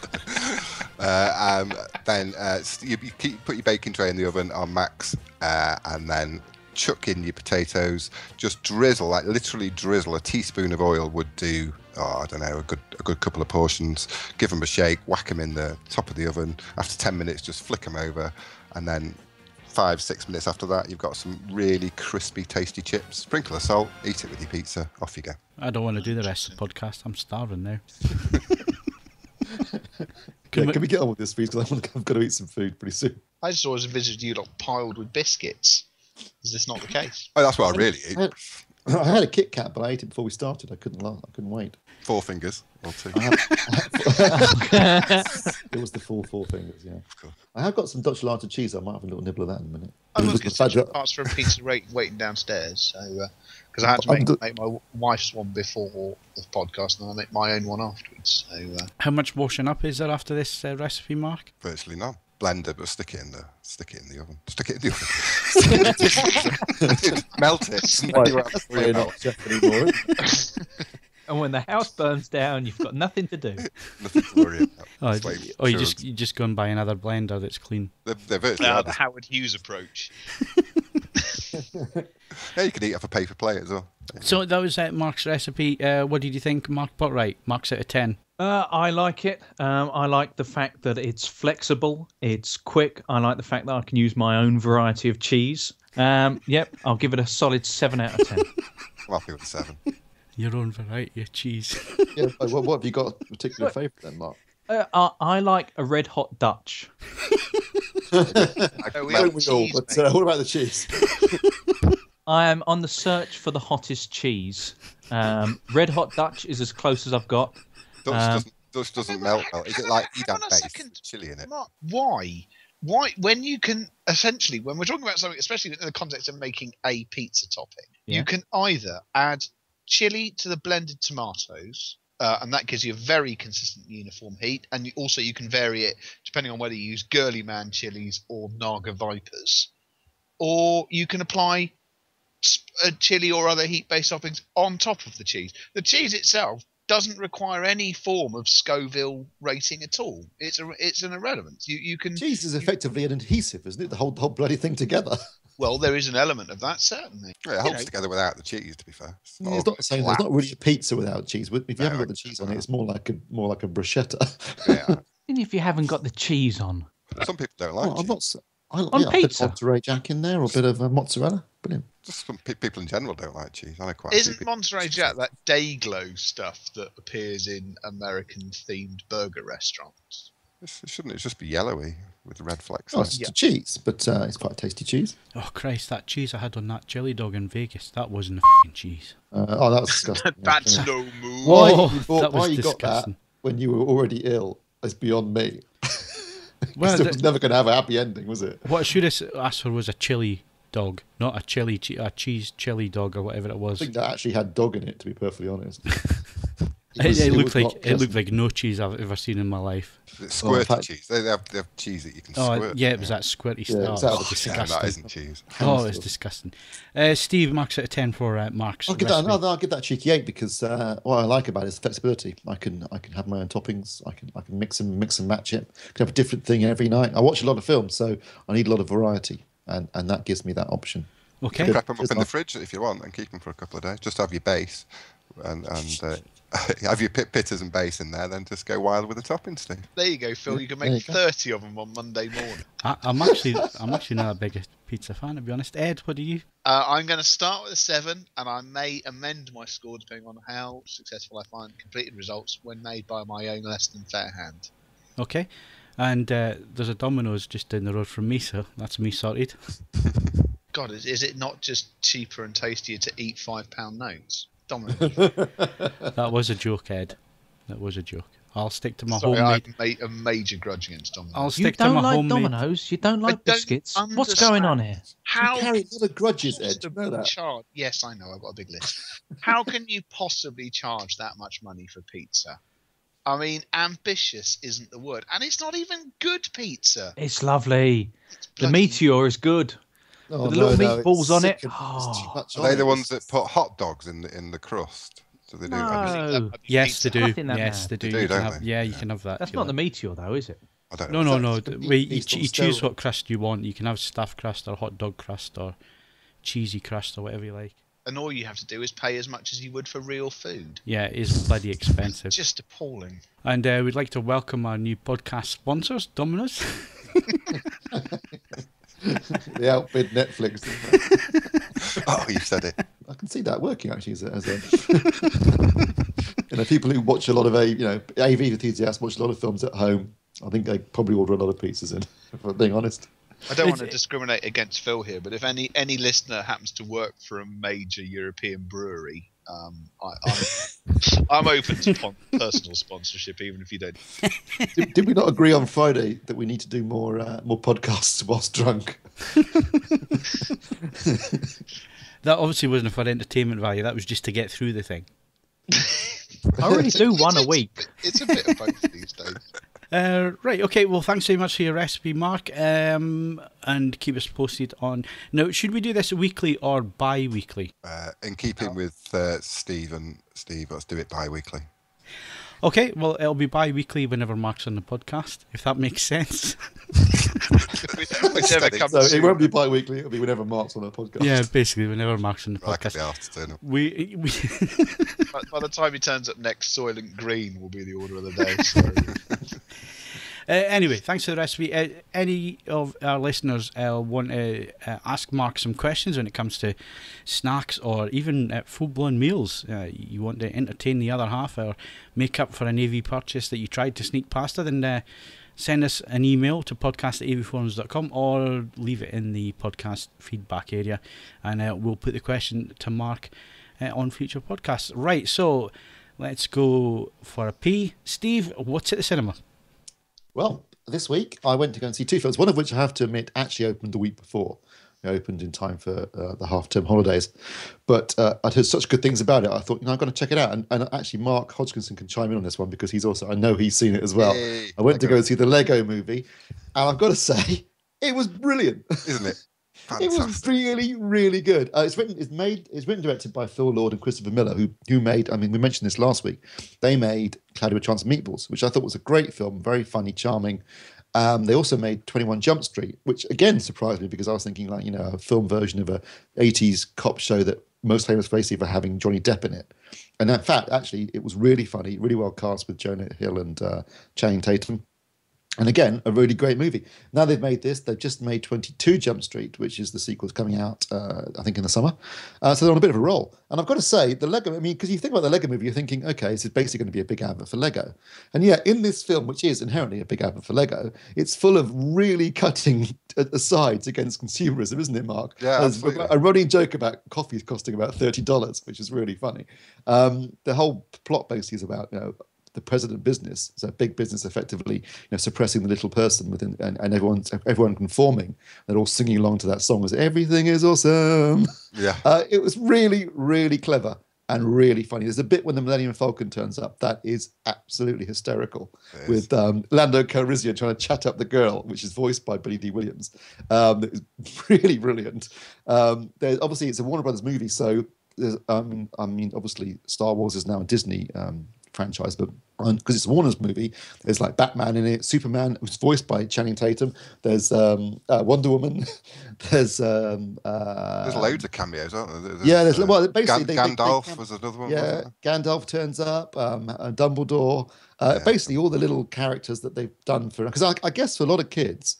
[SPEAKER 3] Then you put your baking tray in the oven on max, and then chuck in your potatoes. Just drizzle, like literally drizzle. A teaspoon of oil would do. I don't know, a good couple of portions. Give them a shake, whack them in the top of the oven. After 10 minutes, just flick them over, and then 5-6 minutes after that, you've got some really crispy, tasty chips. Sprinkle of salt, eat it with your pizza. Off you go.
[SPEAKER 1] I don't want to do the rest of the podcast. I'm starving now.
[SPEAKER 2] Can we get on with this, please? Because I've got to eat some food pretty soon.
[SPEAKER 5] I just always envisaged you lot piled with biscuits. Is this not the case?
[SPEAKER 3] Oh, that's what I really eat.
[SPEAKER 2] I had a Kit Kat, but I ate it before we started. I couldn't wait.
[SPEAKER 3] 4 fingers or 2.
[SPEAKER 2] It was the full 4 fingers, yeah.
[SPEAKER 3] Cool.
[SPEAKER 2] I have got some Dutch latte cheese. I might have a little nibble of that in a minute.
[SPEAKER 5] I was going to parts for a pizza waiting downstairs. So because I had to make my wife's one before the podcast, and I make my own one afterwards. So
[SPEAKER 1] how much washing up is there after this recipe, Mark?
[SPEAKER 3] Virtually none. Blender, but stick it in the oven. Stick it in the oven. Melt it.
[SPEAKER 4] And when the house burns down, you've got nothing to do.
[SPEAKER 3] Nothing to worry about.
[SPEAKER 1] You just go and buy another blender that's clean.
[SPEAKER 3] They're virtually
[SPEAKER 5] the Howard Hughes approach.
[SPEAKER 3] Yeah, you can eat off a paper plate as well.
[SPEAKER 1] So that was Mark's recipe. What did you think, Mark? Put right. Mark's out of 10.
[SPEAKER 4] I like it. I like the fact that it's flexible. It's quick. I like the fact that I can use my own variety of cheese. Yep, I'll give it a solid 7 out of 10.
[SPEAKER 3] I'm happy with a 7.
[SPEAKER 1] Your own variety of cheese.
[SPEAKER 2] Yeah, what have you got a particular favourite then, Mark?
[SPEAKER 4] I like a red hot Dutch.
[SPEAKER 2] Don't we all? But what about the cheese?
[SPEAKER 4] I am on the search for the hottest cheese. Red hot Dutch is as close as I've got.
[SPEAKER 3] Dutch doesn't melt. Is it like Edam based chili in it?
[SPEAKER 5] Mark, why? When you can essentially, when we're talking about something, especially in the context of making a pizza topping, you can either add chili to the blended tomatoes, and that gives you a very consistent uniform heat. And you can vary it depending on whether you use Girly Man chilies or Naga Vipers, or you can apply a chili or other heat-based toppings on top of the cheese. The cheese itself doesn't require any form of Scoville rating at all. It's an irrelevance. You can
[SPEAKER 2] cheese is effectively an adhesive, isn't it? The whole bloody thing together.
[SPEAKER 5] Well, there is an element of that, certainly.
[SPEAKER 3] Yeah, it holds together without the cheese, to be fair.
[SPEAKER 2] It's not saying there's not really a pizza without cheese. If you haven't got the cheese on it, it's more like a bruschetta.
[SPEAKER 3] Yeah.
[SPEAKER 4] Even if you haven't got the cheese on.
[SPEAKER 3] Some people don't like cheese.
[SPEAKER 4] On pizza?
[SPEAKER 2] A bit of Monterey Jack in there, or a bit of mozzarella. Brilliant.
[SPEAKER 3] Just some people in general don't like cheese. I know quite
[SPEAKER 5] Isn't Monterey Jack that Dayglow stuff that appears in American-themed burger restaurants?
[SPEAKER 3] Shouldn't it just be yellowy with the red flecks?
[SPEAKER 2] Oh, it's cheese, but it's quite a tasty cheese.
[SPEAKER 1] Oh, Christ, that cheese I had on that chili dog in Vegas, that wasn't a f***ing cheese.
[SPEAKER 2] Oh, that was disgusting.
[SPEAKER 5] That's no move.
[SPEAKER 2] Why you got that when you were already ill is beyond me. Well, it was never going to have a happy ending, was it?
[SPEAKER 1] What I should have asked for was a chili dog, not a cheese chili dog or whatever it was.
[SPEAKER 2] I think that actually had dog in it, to be perfectly honest.
[SPEAKER 1] It looked like no cheese I've ever seen in my life.
[SPEAKER 3] It's squirty cheese. They have cheese that you can squirt.
[SPEAKER 1] Yeah, it was that squirty stuff.
[SPEAKER 3] Yeah, that isn't cheese.
[SPEAKER 1] Oh, it's disgusting. Steve marks out of 10 for Mark's.
[SPEAKER 2] I'll give that a cheeky 8 because what I like about it is flexibility. I can have my own toppings. I can mix and match it. I can have a different thing every night. I watch a lot of films, so I need a lot of variety, and that gives me that option.
[SPEAKER 1] Okay.
[SPEAKER 3] Prep them up in the fridge if you want and keep them for a couple of days. Just have your base and have your pitters and base in there, then just go wild with the toppings, Steve.
[SPEAKER 5] There you go, Phil. You can make 30 of them on Monday morning.
[SPEAKER 1] I'm actually not a big pizza fan, to be honest. Ed, what do you?
[SPEAKER 5] I'm going to start with a 7, and I may amend my score depending on how successful I find completed results when made by my own less than fair hand.
[SPEAKER 1] Okay. And there's a Domino's just down the road from me, so that's me sorted.
[SPEAKER 5] God, is it not just cheaper and tastier to eat £5 notes? Domino's.
[SPEAKER 1] That was a joke, Ed. That was a joke. I'll stick to my
[SPEAKER 5] homemade.
[SPEAKER 1] homemade.
[SPEAKER 5] I made a major grudge against Domino's.
[SPEAKER 1] I'll stick to my homemade.
[SPEAKER 4] Domino's? You don't like biscuits? What's going on here?
[SPEAKER 5] How
[SPEAKER 2] you carry a lot of grudges, Ed. You know that?
[SPEAKER 5] Yes, I know. I've got a big list. How can you possibly charge that much money for pizza? I mean, ambitious isn't the word, and it's not even good pizza.
[SPEAKER 4] It's lovely. The Meteor is good.
[SPEAKER 2] Oh,
[SPEAKER 4] the little meatballs on it.
[SPEAKER 3] Are they the ones that put hot dogs in the crust? So they do.
[SPEAKER 4] No.
[SPEAKER 1] Yes, they do. Yes, they do.
[SPEAKER 3] You
[SPEAKER 1] can have that.
[SPEAKER 4] That's not the Meteor, though, is it?
[SPEAKER 3] I don't know.
[SPEAKER 1] No. You choose what crust you want. You can have stuffed crust or hot dog crust or cheesy crust or whatever you like.
[SPEAKER 5] And all you have to do is pay as much as you would for real food.
[SPEAKER 1] Yeah, it is bloody expensive.
[SPEAKER 5] It's just appalling.
[SPEAKER 1] And we'd like to welcome our new podcast sponsors, Domino's.
[SPEAKER 2] They outbid Netflix.
[SPEAKER 3] Oh, you said it.
[SPEAKER 2] I can see that working actually as a people who watch a lot of AV enthusiasts watch a lot of films at home. I think they probably order a lot of pizzas in, if I'm being honest.
[SPEAKER 5] I don't want to discriminate against Phil here, but if any listener happens to work for a major European brewery, I'm open to personal sponsorship, even if you don't.
[SPEAKER 2] Did we not agree on Friday that we need to do more podcasts whilst drunk?
[SPEAKER 1] That obviously wasn't for entertainment value. That was just to get through the thing.
[SPEAKER 4] I already do one a week.
[SPEAKER 5] It's a bit of both these days.
[SPEAKER 1] Right, okay, well, thanks very much for your recipe, Mark, and keep us posted on... Now, should we do this weekly or bi-weekly?
[SPEAKER 3] In keeping with Steve, let's do it bi-weekly.
[SPEAKER 1] Okay, well, it'll be bi-weekly whenever Mark's on the podcast, if that makes sense.
[SPEAKER 5] Whichever comes
[SPEAKER 2] so it won't be bi-weekly, it'll be whenever Mark's on the podcast.
[SPEAKER 1] Yeah, basically, whenever Mark's on the podcast.
[SPEAKER 3] I could be asked to turn up.
[SPEAKER 5] By the time he turns up next, Soylent Green will be the order of the day. So.
[SPEAKER 1] Anyway, thanks for the recipe. Any of our listeners want to ask Mark some questions when it comes to snacks or even full-blown meals, you want to entertain the other half or make up for an AV purchase that you tried to sneak past her, then send us an email to podcast@avforums.com or leave it in the podcast feedback area, and we'll put the question to Mark on future podcasts. Right, so let's go for a pee. Steve, what's at the cinema?
[SPEAKER 2] Well, this week I went to go and see two films, one of which I have to admit actually opened the week before. It opened in time for the half-term holidays. But I'd heard such good things about it. I thought, I've got to check it out. And actually, Mark Hodgkinson can chime in on this one because I know he's seen it as well.
[SPEAKER 3] Yay,
[SPEAKER 2] I went to go and see the Lego movie, and I've got to say, it was brilliant.
[SPEAKER 3] Isn't it?
[SPEAKER 2] It was really, really good. It's written and directed by Phil Lord and Christopher Miller, who made. I mean, we mentioned this last week. They made Cloudy with Chance of Meatballs, which I thought was a great film, very funny, charming. They also made 21 Jump Street, which again surprised me because I was thinking a film version of a 80s cop show that most famous basically for having Johnny Depp in it. And in fact, actually, it was really funny, really well cast with Jonah Hill and Channing Tatum. And again, a really great movie. Now they've made this. They've just made 22 Jump Street, which is the sequel coming out, I think, in the summer. So they're on a bit of a roll. And I've got to say, the Lego, because you think about the Lego movie, you're thinking, okay, this is basically going to be a big advert for Lego. And yet, in this film, which is inherently a big advert for Lego, it's full of really cutting asides against consumerism, isn't it, Mark?
[SPEAKER 3] Yeah,
[SPEAKER 2] There's
[SPEAKER 3] absolutely.
[SPEAKER 2] a running joke about coffee costing about $30, which is really funny. The whole plot basically is about, the president of business, so big business effectively, suppressing the little person within, and everyone conforming. They're all singing along to that song as everything is awesome.
[SPEAKER 3] Yeah.
[SPEAKER 2] It was really, really clever and really funny. There's a bit when the Millennium Falcon turns up that is absolutely hysterical, with Lando Calrissian trying to chat up the girl, which is voiced by Billy D. Williams. It was really brilliant. Obviously, it's a Warner Brothers movie, so there's, obviously, Star Wars is now a Disney franchise, but because it's a Warner's movie, there's like Batman in it, Superman, who's voiced by Channing Tatum. There's Wonder Woman. There's
[SPEAKER 3] loads of cameos, aren't there?
[SPEAKER 2] Basically
[SPEAKER 3] Gandalf was another one.
[SPEAKER 2] Yeah,
[SPEAKER 3] wasn't it?
[SPEAKER 2] Gandalf turns up. Dumbledore. Basically, all the little characters that they've done for. Because I guess for a lot of kids,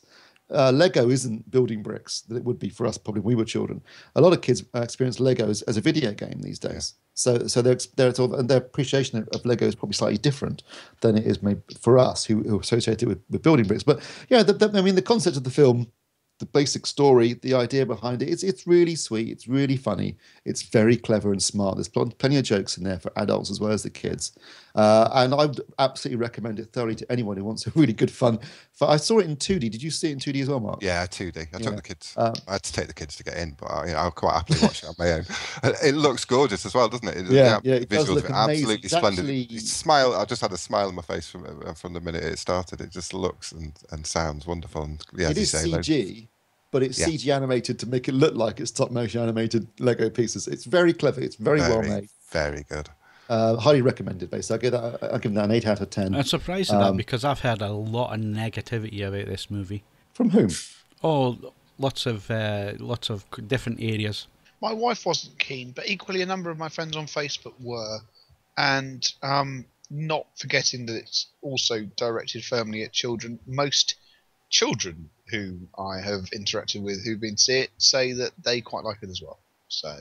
[SPEAKER 2] Lego isn't building bricks that it would be for us probably when we were children. A lot of kids experience Lego as a video game these days. Yeah. So their appreciation of Lego is probably slightly different than it is maybe for us who are associated with building bricks. But yeah, the concept of the film, the basic story, the idea behind it, it's really sweet. It's really funny. It's very clever and smart. There's plenty of jokes in there for adults as well as the kids. And I would absolutely recommend it thoroughly to anyone who wants a really good fun. I saw it in 2D. Did you see it in 2D as well, Mark?
[SPEAKER 3] Yeah, 2D. I took the kids. I had to take the kids to get in, but I'll quite happily watch it on my own. It looks gorgeous as well, doesn't it?
[SPEAKER 2] It does
[SPEAKER 3] visuals
[SPEAKER 2] look amazing.
[SPEAKER 3] Absolutely splendid. Smile. I just had a smile on my face from the minute it started. It just looks and sounds wonderful. And
[SPEAKER 2] it is CG. But it's CG animated to make it look like it's stop motion animated Lego pieces. It's very clever. It's very well made.
[SPEAKER 3] Very good.
[SPEAKER 2] Highly recommended, basically. I'll give that an 8 out of 10.
[SPEAKER 1] I'm surprised at that because I've heard a lot of negativity about this movie.
[SPEAKER 2] From whom?
[SPEAKER 1] Oh, lots of different areas.
[SPEAKER 5] My wife wasn't keen, but equally a number of my friends on Facebook were. And not forgetting that it's also directed firmly at children. Most children who I have interacted with who've been see it say that they quite like it as well. So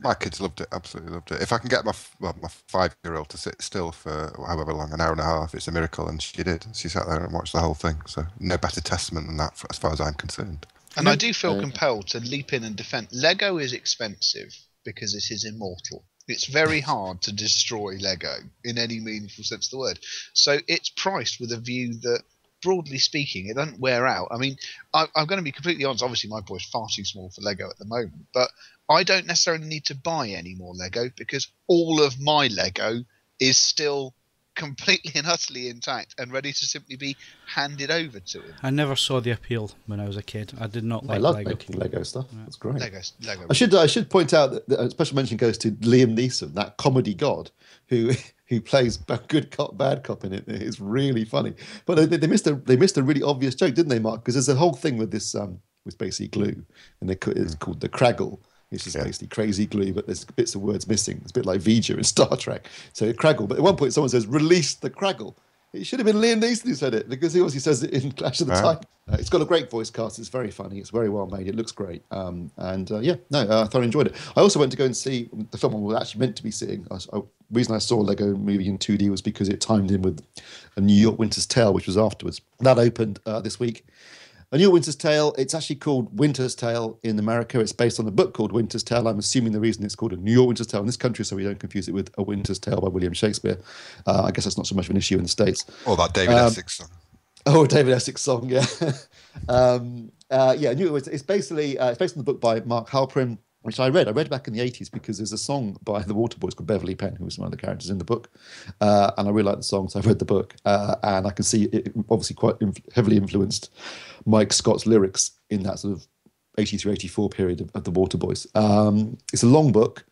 [SPEAKER 3] my kids loved it, absolutely loved it. If I can get my 5-year-old to sit still for however long, an hour and a half, it's a miracle, and she did. She sat there and watched the whole thing. So no better testament than that, as far as I'm concerned.
[SPEAKER 5] And I do feel compelled to leap in and defend. Lego is expensive because it is immortal. It's very hard to destroy Lego in any meaningful sense of the word. So it's priced with a view that, broadly speaking, it doesn't wear out. I mean, I'm going to be completely honest. Obviously, my boy's far too small for Lego at the moment, but I don't necessarily need to buy any more Lego because all of my Lego is still completely and utterly intact and ready to simply be handed over to him.
[SPEAKER 1] I never saw the appeal when I was a kid. I did not like
[SPEAKER 2] I love
[SPEAKER 1] Lego.
[SPEAKER 2] making Lego stuff. That's great.
[SPEAKER 5] Lego.
[SPEAKER 2] I should point out that a special mention goes to Liam Neeson, that comedy god who plays good cop, bad cop in it. It's really funny. But they missed a really obvious joke, didn't they, Mark? Because there's a whole thing with this with basically glue, and it's called the Craggle. It's just basically crazy glue, but there's bits of words missing. It's a bit like V'ger in Star Trek. So Craggle. But at one point, someone says, "Release the Craggle." It should have been Liam Neeson who said it, because he obviously says it in Clash of the Titans. It's got a great voice cast. It's very funny. It's very well made. It looks great. I thoroughly enjoyed it. I also went to go and see the film I was actually meant to be seeing. The reason I saw a Lego movie in 2D was because it timed in with A New York Winter's Tale, which was afterwards. That opened this week. A New York Winter's Tale, it's actually called Winter's Tale in America. It's based on a book called Winter's Tale. I'm assuming the reason it's called A New York Winter's Tale in this country so we don't confuse it with A Winter's Tale by William Shakespeare. I guess that's not so much of an issue in the States.
[SPEAKER 3] Or that David Essex song.
[SPEAKER 2] Oh, David Essex song, yeah. Yeah, I knew it was. It's basically it's based on the book by Mark Halperin, which I read. I read back in the 80s because there's a song by the Waterboys called Beverly Penn, who was one of the characters in the book. And I really liked the song, so I read the book. And I can see it obviously quite heavily influenced Mike Scott's lyrics in that sort of 83, 84 period of the Waterboys. It's a long book,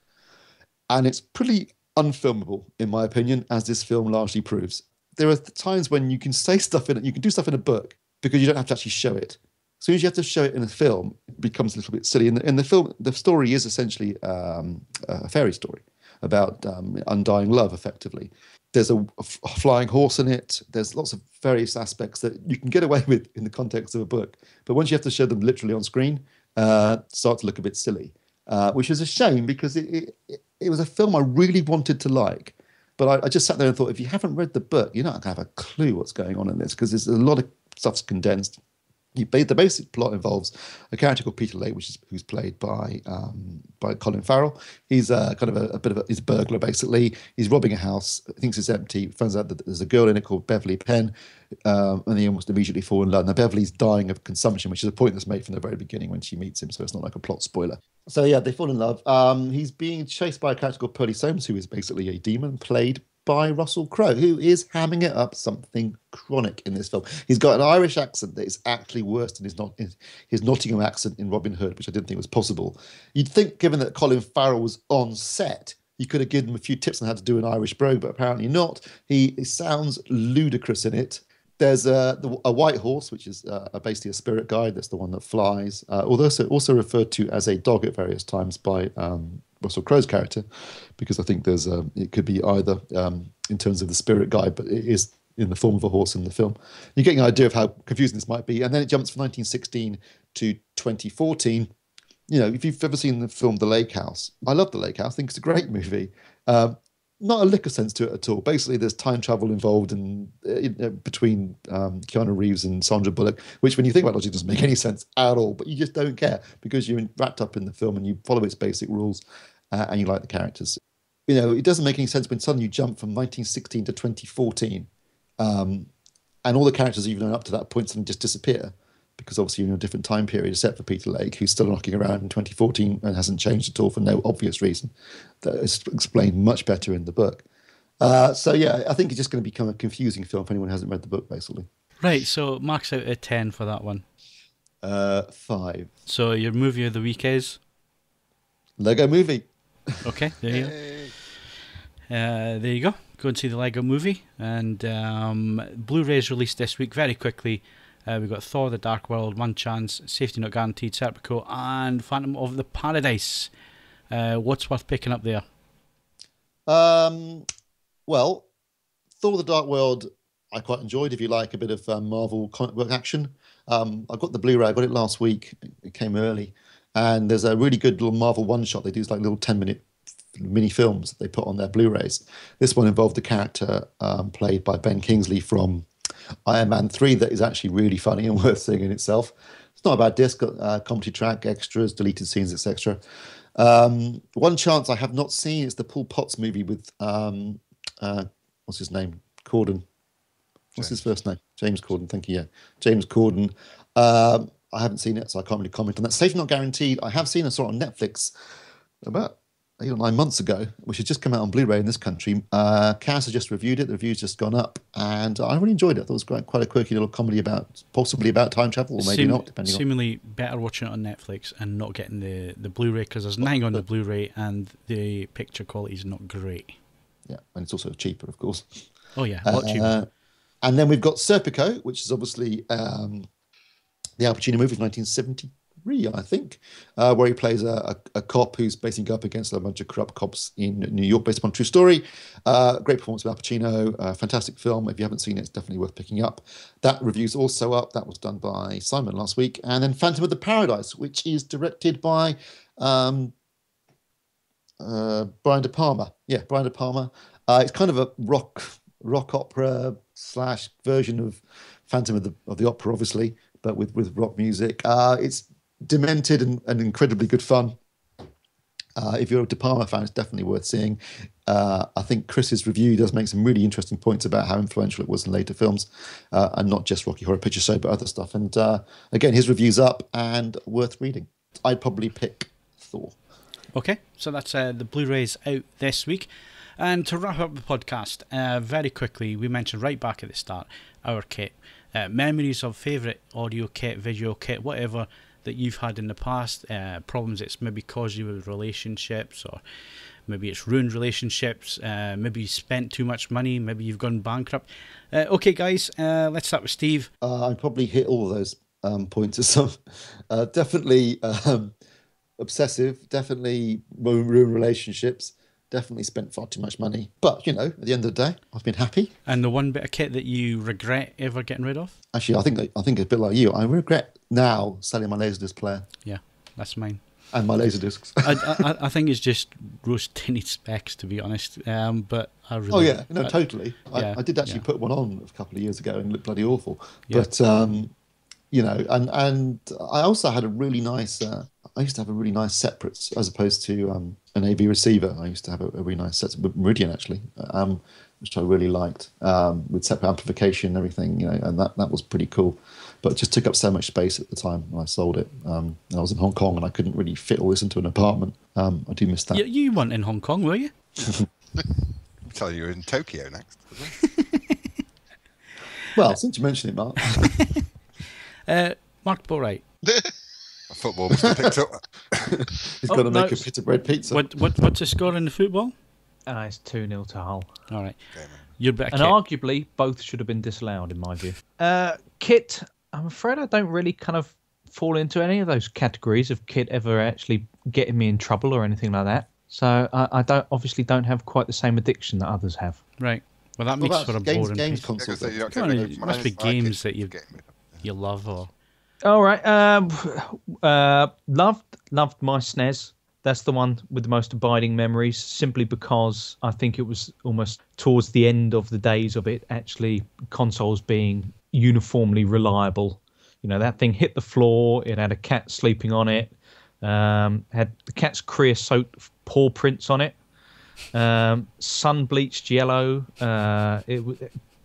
[SPEAKER 2] and it's pretty unfilmable, in my opinion, as this film largely proves. There are times when you can say stuff in it, you can do stuff in a book because you don't have to actually show it. As soon as you have to show it in a film, it becomes a little bit silly. In the film, the story is essentially a fairy story about undying love, effectively. There's a flying horse in it. There's lots of various aspects that you can get away with in the context of a book. But once you have to show them literally on screen, start to look a bit silly, which is a shame because it was a film I really wanted to like. But I just sat there and thought, if you haven't read the book, you're not going to have a clue what's going on in this because there's a lot of stuff's condensed. The basic plot involves a character called Peter Lake, who's played by Colin Farrell. He's kind of a bit of he's a burglar, basically. He's robbing a house, thinks it's empty, finds out that there's a girl in it called Beverly Penn, and they almost immediately fall in love. Now, Beverly's dying of consumption, which is a point that's made from the very beginning when she meets him, so it's not like a plot spoiler. So, yeah, they fall in love. He's being chased by a character called Pearly Soames, who is basically a demon, played by Russell Crowe, who is hamming it up something chronic in this film. He's got an Irish accent that is actually worse than his Nottingham accent in Robin Hood, which I didn't think was possible. You'd think, given that Colin Farrell was on set, you could have given him a few tips on how to do an Irish brogue, but apparently not. He sounds ludicrous in it. There's a white horse, which is basically a spirit guide. That's the one that flies, although also referred to as a dog at various times by Russell Crowe's character, because I think it could be either in terms of the spirit guide, but it is in the form of a horse in the film. You're getting an idea of how confusing this might be. And then it jumps from 1916 to 2014. You know, if you've ever seen the film The Lake House, I love The Lake House. I think it's a great movie. Not a lick of sense to it at all. Basically, there's time travel involved between Keanu Reeves and Sandra Bullock, which, when you think about logic, doesn't make any sense at all. But you just don't care because you're wrapped up in the film and you follow its basic rules and you like the characters. You know, it doesn't make any sense when suddenly you jump from 1916 to 2014 and all the characters you've known up to that point suddenly just disappear because obviously you're in a different time period, except for Peter Lake, who's still knocking around in 2014 and hasn't changed at all for no obvious reason. That is explained much better in the book. So, yeah, I think it's just going to become a confusing film for anyone who hasn't read the book, basically.
[SPEAKER 1] Right, so marks out of 10 for that one.
[SPEAKER 2] 5.
[SPEAKER 1] So your movie of the week is?
[SPEAKER 2] Lego Movie.
[SPEAKER 1] Okay, there you go. There you go. Go and see the Lego Movie. And Blu-ray is released this week very quickly. We've got Thor: The Dark World, One Chance, Safety Not Guaranteed, Serpico, and Phantom of the Paradise. What's worth picking up there?
[SPEAKER 2] Well, Thor: The Dark World I quite enjoyed, if you like a bit of Marvel comic book action. I got the Blu-ray, I got it last week. It came early. And there's a really good little Marvel one-shot. They do like little 10-minute mini films that they put on their Blu-rays. This one involved a character played by Ben Kingsley from Iron Man 3 that is actually really funny and worth seeing in itself. It's not a bad disc, got comedy track, extras, deleted scenes, etc. One Chance I have not seen. It's the Paul Potts movie with what's his name? Corden. What's his first name? James Corden. Thank you. Yeah, James Corden. I haven't seen it, so I can't really comment on that. Safe Not Guaranteed. I have seen. I saw it on Netflix about 8 or 9 months ago, which had just come out on Blu-ray in this country. Kaz has just reviewed it. The review's just gone up, and I really enjoyed it. I thought it was quite a quirky little comedy possibly about time travel, or maybe not, depending on.
[SPEAKER 1] Seemingly better watching it on Netflix and not getting the Blu-ray, because there's nothing on the Blu-ray, and the picture quality is not great.
[SPEAKER 2] Yeah, and it's also cheaper, of course.
[SPEAKER 1] Oh yeah, a lot cheaper.
[SPEAKER 2] And then we've got Serpico, which is obviously the Al Pacino movie of 1973, I think, where he plays a cop who's basically up against a bunch of corrupt cops in New York, based upon a true story. Great performance by Al Pacino, fantastic film. If you haven't seen it, it's definitely worth picking up. That review's also up. That was done by Simon last week. And then Phantom of the Paradise, which is directed by Brian De Palma. Yeah, Brian De Palma. It's kind of a rock opera / version of Phantom of the Opera, obviously, but with rock music. It's demented and incredibly good fun. If you're a De Palma fan, it's definitely worth seeing. I think Chris's review does make some really interesting points about how influential it was in later films, and not just Rocky Horror Picture Show, but other stuff. And again, his review's up and worth reading. I'd probably pick Thor.
[SPEAKER 1] Okay, so that's the Blu-rays out this week. And to wrap up the podcast, very quickly, we mentioned right back at the start, our kit. Memories of favourite audio kit, visual kit, whatever that you've had in the past, problems it's maybe caused you with relationships, or maybe it's ruined relationships, maybe you spent too much money, maybe you've gone bankrupt. Okay, guys, let's start with Steve.
[SPEAKER 2] I'd probably hit all of those points of some. Definitely obsessive, definitely ruined relationships, definitely spent far too much money. But, at the end of the day, I've been happy.
[SPEAKER 1] And the one bit of kit that you regret ever getting rid of?
[SPEAKER 2] Actually, I think a bit like you. I regret now selling my Laserdisc player.
[SPEAKER 1] Yeah, that's mine.
[SPEAKER 2] And my Laserdiscs.
[SPEAKER 1] I think it's just rose tinted specs, to be honest. But I really...
[SPEAKER 2] Oh, yeah. No, totally. I did actually put one on a couple of years ago and it looked bloody awful. Yeah. But, and I also had a really nice... I used to have a really nice separate, as opposed to an AV receiver. I used to have a really nice set with Meridian, actually, which I really liked, with separate amplification and everything, and that was pretty cool. But it just took up so much space at the time when I sold it. And I was in Hong Kong and I couldn't really fit all this into an apartment. I do miss that.
[SPEAKER 1] You weren't in Hong Kong, were you?
[SPEAKER 3] I'll tell you, you're in Tokyo next.
[SPEAKER 2] Well, since you mention it, Mark.
[SPEAKER 1] Mark Borwright.
[SPEAKER 3] A football must have picked up.
[SPEAKER 2] He's got to make a pita bread pizza.
[SPEAKER 1] What's the score in the football?
[SPEAKER 4] It's 2-0 to Hull.
[SPEAKER 1] All right.
[SPEAKER 3] Okay,
[SPEAKER 1] You're better.
[SPEAKER 4] And arguably, both should have been disallowed, in my view. Kit, I'm afraid I don't really kind of fall into any of those categories of kit ever actually getting me in trouble or anything like that. So I don't have quite the same addiction that others have.
[SPEAKER 1] Right. Well, that makes for a boring
[SPEAKER 2] games
[SPEAKER 1] piece.
[SPEAKER 2] console.
[SPEAKER 1] It must be games that you love, or...
[SPEAKER 4] All right. Loved my SNES. That's the one with the most abiding memories, simply because I think it was almost towards the end of the days of it, actually, consoles being uniformly reliable. That thing hit the floor. It had a cat sleeping on it. Had the cat's creosote paw prints on it. Sun-bleached yellow. It was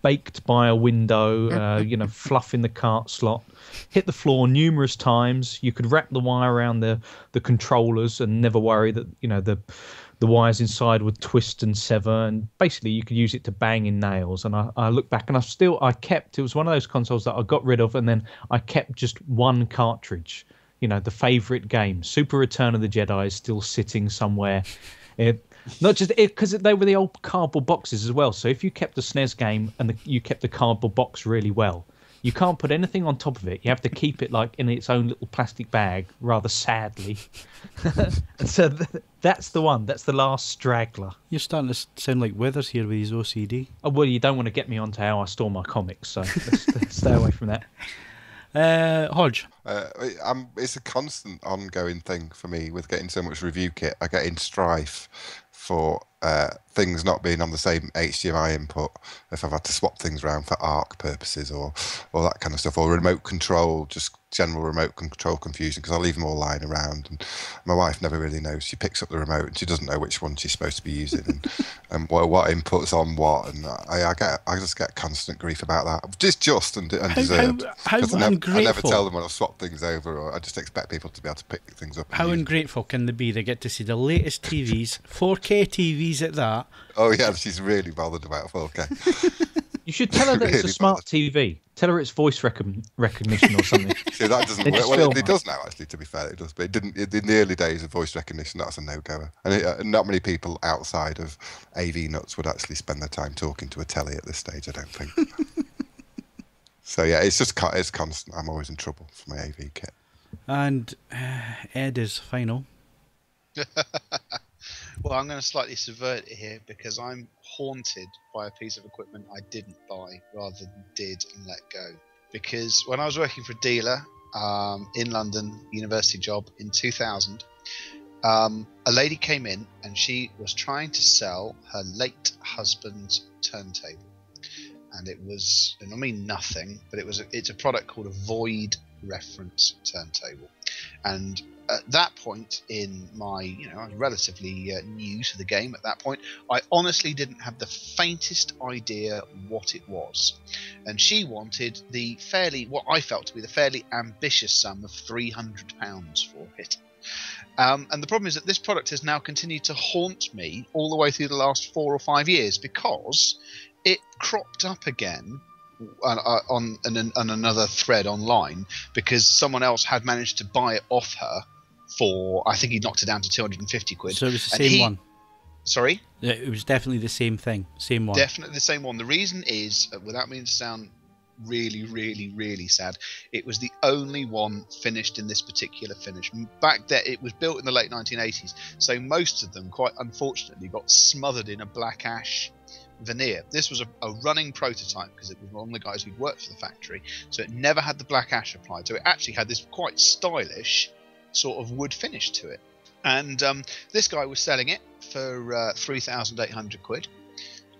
[SPEAKER 4] baked by a window. Fluff in the cart slot. Hit the floor numerous times. You could wrap the wire around the controllers and never worry that the wires inside would twist and sever. And basically, you could use it to bang in nails. And I look back and it was one of those consoles that I got rid of, and then I kept just one cartridge. The favourite game, Super Return of the Jedi, is still sitting somewhere. Not just because they were the old cardboard boxes as well. So if you kept the SNES game and you kept the cardboard box really well, you can't put anything on top of it. You have to keep it like in its own little plastic bag, rather sadly. And so that's the one. That's the last straggler.
[SPEAKER 1] You're starting to sound like Withers here with his OCD.
[SPEAKER 4] Oh, well, you don't want to get me onto how I store my comics, so let's stay away from that.
[SPEAKER 1] Hodge.
[SPEAKER 3] It's a constant ongoing thing for me with getting so much review kit. I get in strife for things not being on the same HDMI input, if I've had to swap things around for ARC purposes or that kind of stuff, or remote control, just general remote control confusion, because I leave them all lying around, and my wife never really knows. She picks up the remote and she doesn't know which one she's supposed to be using and what inputs on what, and I just get constant grief about that. Just and deserved.
[SPEAKER 1] How ungrateful.
[SPEAKER 3] I never tell them when I've swapped things over, or I just expect people to be able to pick things up.
[SPEAKER 1] How ungrateful can they be? They get to see the latest TVs, 4K TVs at that.
[SPEAKER 3] Oh yeah, she's really bothered about 4K.
[SPEAKER 4] You should tell her that it's a smart TV. Tell her it's voice recognition or something.
[SPEAKER 3] See, that doesn't work. Well, it does now, actually, to be fair. It does. But it didn't in the early days of voice recognition. That's a no-goer. And not many people outside of AV nuts would actually spend their time talking to a telly at this stage, I don't think. So, yeah, it's constant. I'm always in trouble for my AV kit.
[SPEAKER 1] And Ed is final.
[SPEAKER 5] Well, I'm going to slightly subvert it here because I'm haunted by a piece of equipment I didn't buy rather than did and let go. Because when I was working for a dealer in London, university job in 2000, a lady came in and she was trying to sell her late husband's turntable. And it was, and I mean nothing, but it's a product called a Void reference turntable. And at that point in my, I was relatively new to the game at that point, I honestly didn't have the faintest idea what it was. And she wanted what I felt to be the fairly ambitious sum of £300 for it. And the problem is that this product has now continued to haunt me all the way through the last 4 or 5 years, because it cropped up again on another thread online, because someone else had managed to buy it off her for, I think he knocked it down to 250 quid.
[SPEAKER 1] So it was the same one?
[SPEAKER 5] Sorry?
[SPEAKER 1] Yeah, it was definitely the same thing, same one.
[SPEAKER 5] Definitely the same one. The reason is, without meaning to sound really, really, really sad, it was the only one finished in this particular finish. Back there, it was built in the late 1980s, so most of them, quite unfortunately, got smothered in a black ash veneer. This was a running prototype, because it was one of the guys who'd worked for the factory, so it never had the black ash applied, so it actually had this quite stylish sort of wood finish to it. And this guy was selling it for 3,800 quid,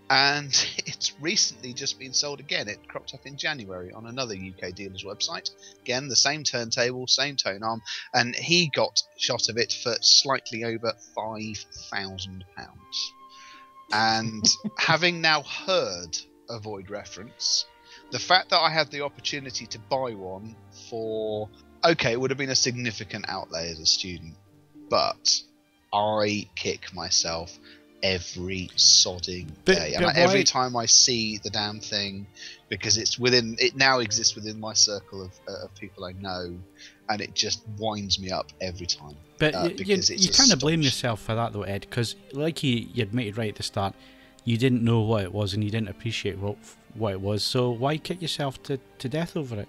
[SPEAKER 5] and it's recently just been sold again. It cropped up in January on another UK dealer's website. Again, the same turntable, same tone arm, and he got shot of it for slightly over £5,000. And having now heard a Void reference, the fact that I had the opportunity to buy one for, okay, it would have been a significant outlay as a student, but I kick myself every sodding day. And every time I see the damn thing, because it now exists within my circle of people I know, and it just winds me up every time.
[SPEAKER 1] But you kind of blame yourself for that though, Ed, because like you admitted right at the start, you didn't know what it was and you didn't appreciate what it was, so why kick yourself to death over it?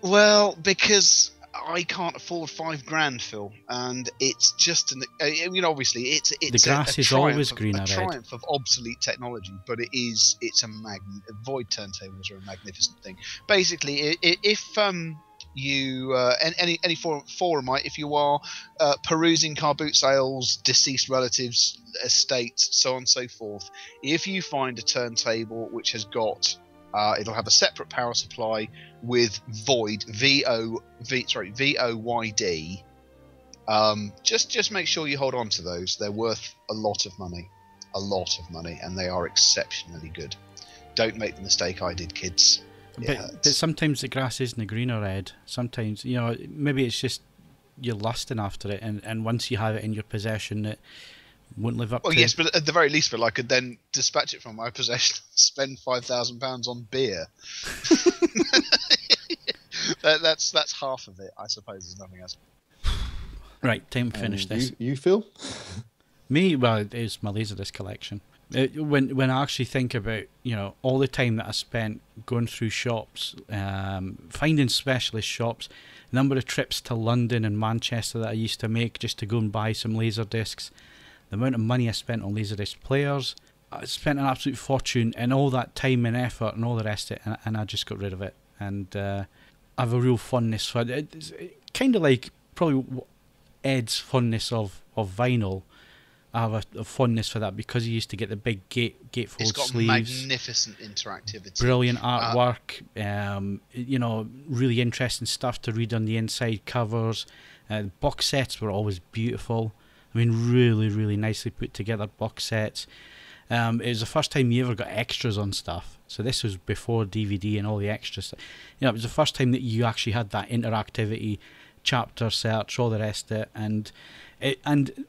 [SPEAKER 5] Well, because I can't afford $5,000, Phil, and it's just obviously it's
[SPEAKER 1] the grass is always greener.
[SPEAKER 5] A triumph of obsolete technology, but it's a Void turntables are a magnificent thing. Basically, if you any forumite, if you are perusing car boot sales, deceased relatives, estates, so on and so forth, if you find a turntable which has got it'll have a separate power supply with Void VOYD. Just make sure you hold on to those. They're worth a lot of money, and they are exceptionally good. Don't make the mistake I did, kids.
[SPEAKER 1] But sometimes the grass isn't greener, Ed. Sometimes, maybe it's just you're lusting after it, and once you have it in your possession, it won't live up to...
[SPEAKER 5] Well, yes, but at the very least, Phil, I could then dispatch it from my possession and spend £5,000 on beer. That's half of it, I suppose. There's nothing else.
[SPEAKER 1] Right, time to finish this.
[SPEAKER 2] You Phil?
[SPEAKER 1] Me, well, it's my Laserdisc collection. When I actually think about, all the time that I spent going through shops, finding specialist shops, the number of trips to London and Manchester that I used to make just to go and buy some Laserdiscs, the amount of money I spent on Laserdisc players, I spent an absolute fortune, and all that time and effort and all the rest of it, and I just got rid of it. And I have a real fondness for it. It's kind of like probably Ed's fondness of vinyl. I have a fondness for that because he used to get the big gatefold sleeves.
[SPEAKER 5] It's got magnificent interactivity.
[SPEAKER 1] Brilliant artwork, really interesting stuff to read on the inside covers. Box sets were always beautiful. I mean, really, really nicely put together box sets. It was the first time you ever got extras on stuff. So this was before DVD and all the extras. It was the first time that you actually had that interactivity, chapter search, all the rest of it. And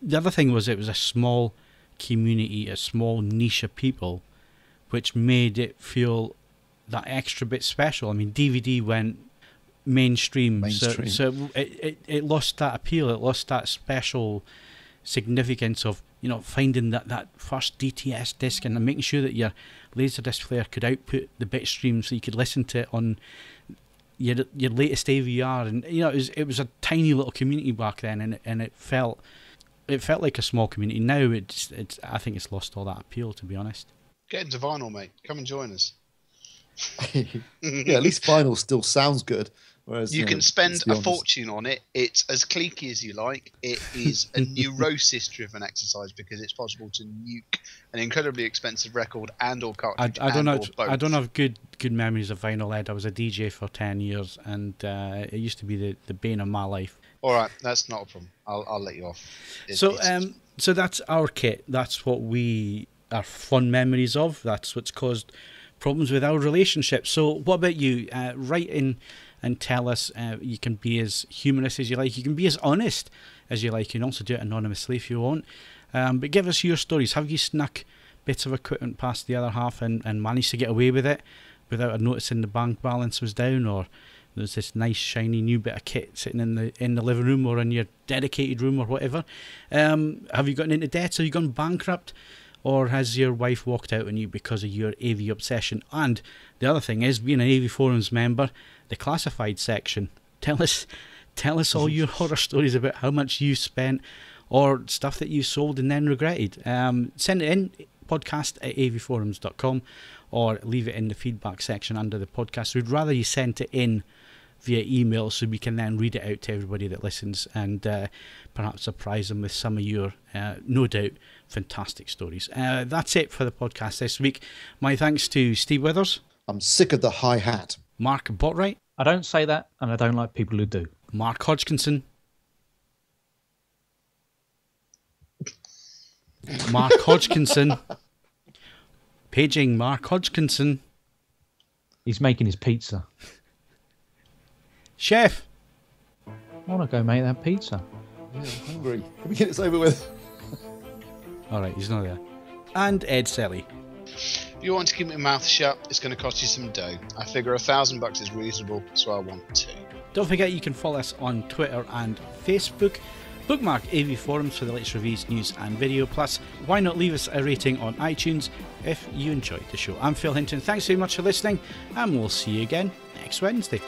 [SPEAKER 1] the other thing was it was a small community, a small niche of people, which made it feel that extra bit special. I mean, DVD went mainstream. So it lost that appeal. It lost that special significance of finding that first DTS disc and making sure that your Laserdisc player could output the bit stream so you could listen to it on your latest AVR. And it was a tiny little community back then, and it felt like a small community. Now I think it's lost all that appeal, to be honest.
[SPEAKER 5] Get into vinyl, mate. Come and join us.
[SPEAKER 2] Yeah, at least vinyl still sounds good. Whereas,
[SPEAKER 5] you can spend
[SPEAKER 2] let's be
[SPEAKER 5] a
[SPEAKER 2] honest.
[SPEAKER 5] fortune on it. It's as cliquey as you like. It is a neurosis-driven exercise because it's possible to nuke an incredibly expensive record and/or cartridge.
[SPEAKER 1] I don't
[SPEAKER 5] and/or both.
[SPEAKER 1] I don't have good memories of vinyl, Ed. I was a DJ for 10 years, and it used to be the bane of my life.
[SPEAKER 5] All right, that's not a problem. I'll let you off.
[SPEAKER 1] So that's our kit. That's what we are fond memories of. That's what's caused problems with our relationship. So what about you? Write in and tell us. You can be as humorous as you like. You can be as honest as you like. You can also do it anonymously if you want. But give us your stories. Have you snuck bits of equipment past the other half and managed to get away with it without noticing the bank balance was down, or there's this nice shiny new bit of kit sitting in the living room or in your dedicated room or whatever? Have you gotten into debt? Have you gone bankrupt? Or has your wife walked out on you because of your AV obsession? And the other thing is, being an AV Forums member, the classified section. Tell us all your horror stories about how much you spent or stuff that you sold and then regretted. Send it in, podcast@avforums.com, or leave it in the feedback section under the podcast. We'd rather you sent it in via email so we can then read it out to everybody that listens and perhaps surprise them with some of your, no doubt, fantastic stories. That's it for the podcast this week. My thanks to Steve Withers.
[SPEAKER 2] I'm sick of the hi-hat.
[SPEAKER 1] Mark Botwright.
[SPEAKER 4] I don't say that, and I don't like people who do.
[SPEAKER 1] Mark Hodgkinson. Mark Hodgkinson. Paging Mark Hodgkinson.
[SPEAKER 4] He's making his pizza.
[SPEAKER 1] Chef.
[SPEAKER 4] I want to go make that pizza.
[SPEAKER 2] Yeah, I'm hungry. Can we get this over with?
[SPEAKER 1] All right, he's not there. And Ed Selly.
[SPEAKER 5] If you want to keep your mouth shut, it's going to cost you some dough. I figure $1,000 is reasonable, so I want 2.
[SPEAKER 1] Don't forget you can follow us on Twitter and Facebook. Bookmark AV Forums for the latest reviews, news and video. Plus, why not leave us a rating on iTunes if you enjoyed the show. I'm Phil Hinton. Thanks very much for listening, and we'll see you again next Wednesday.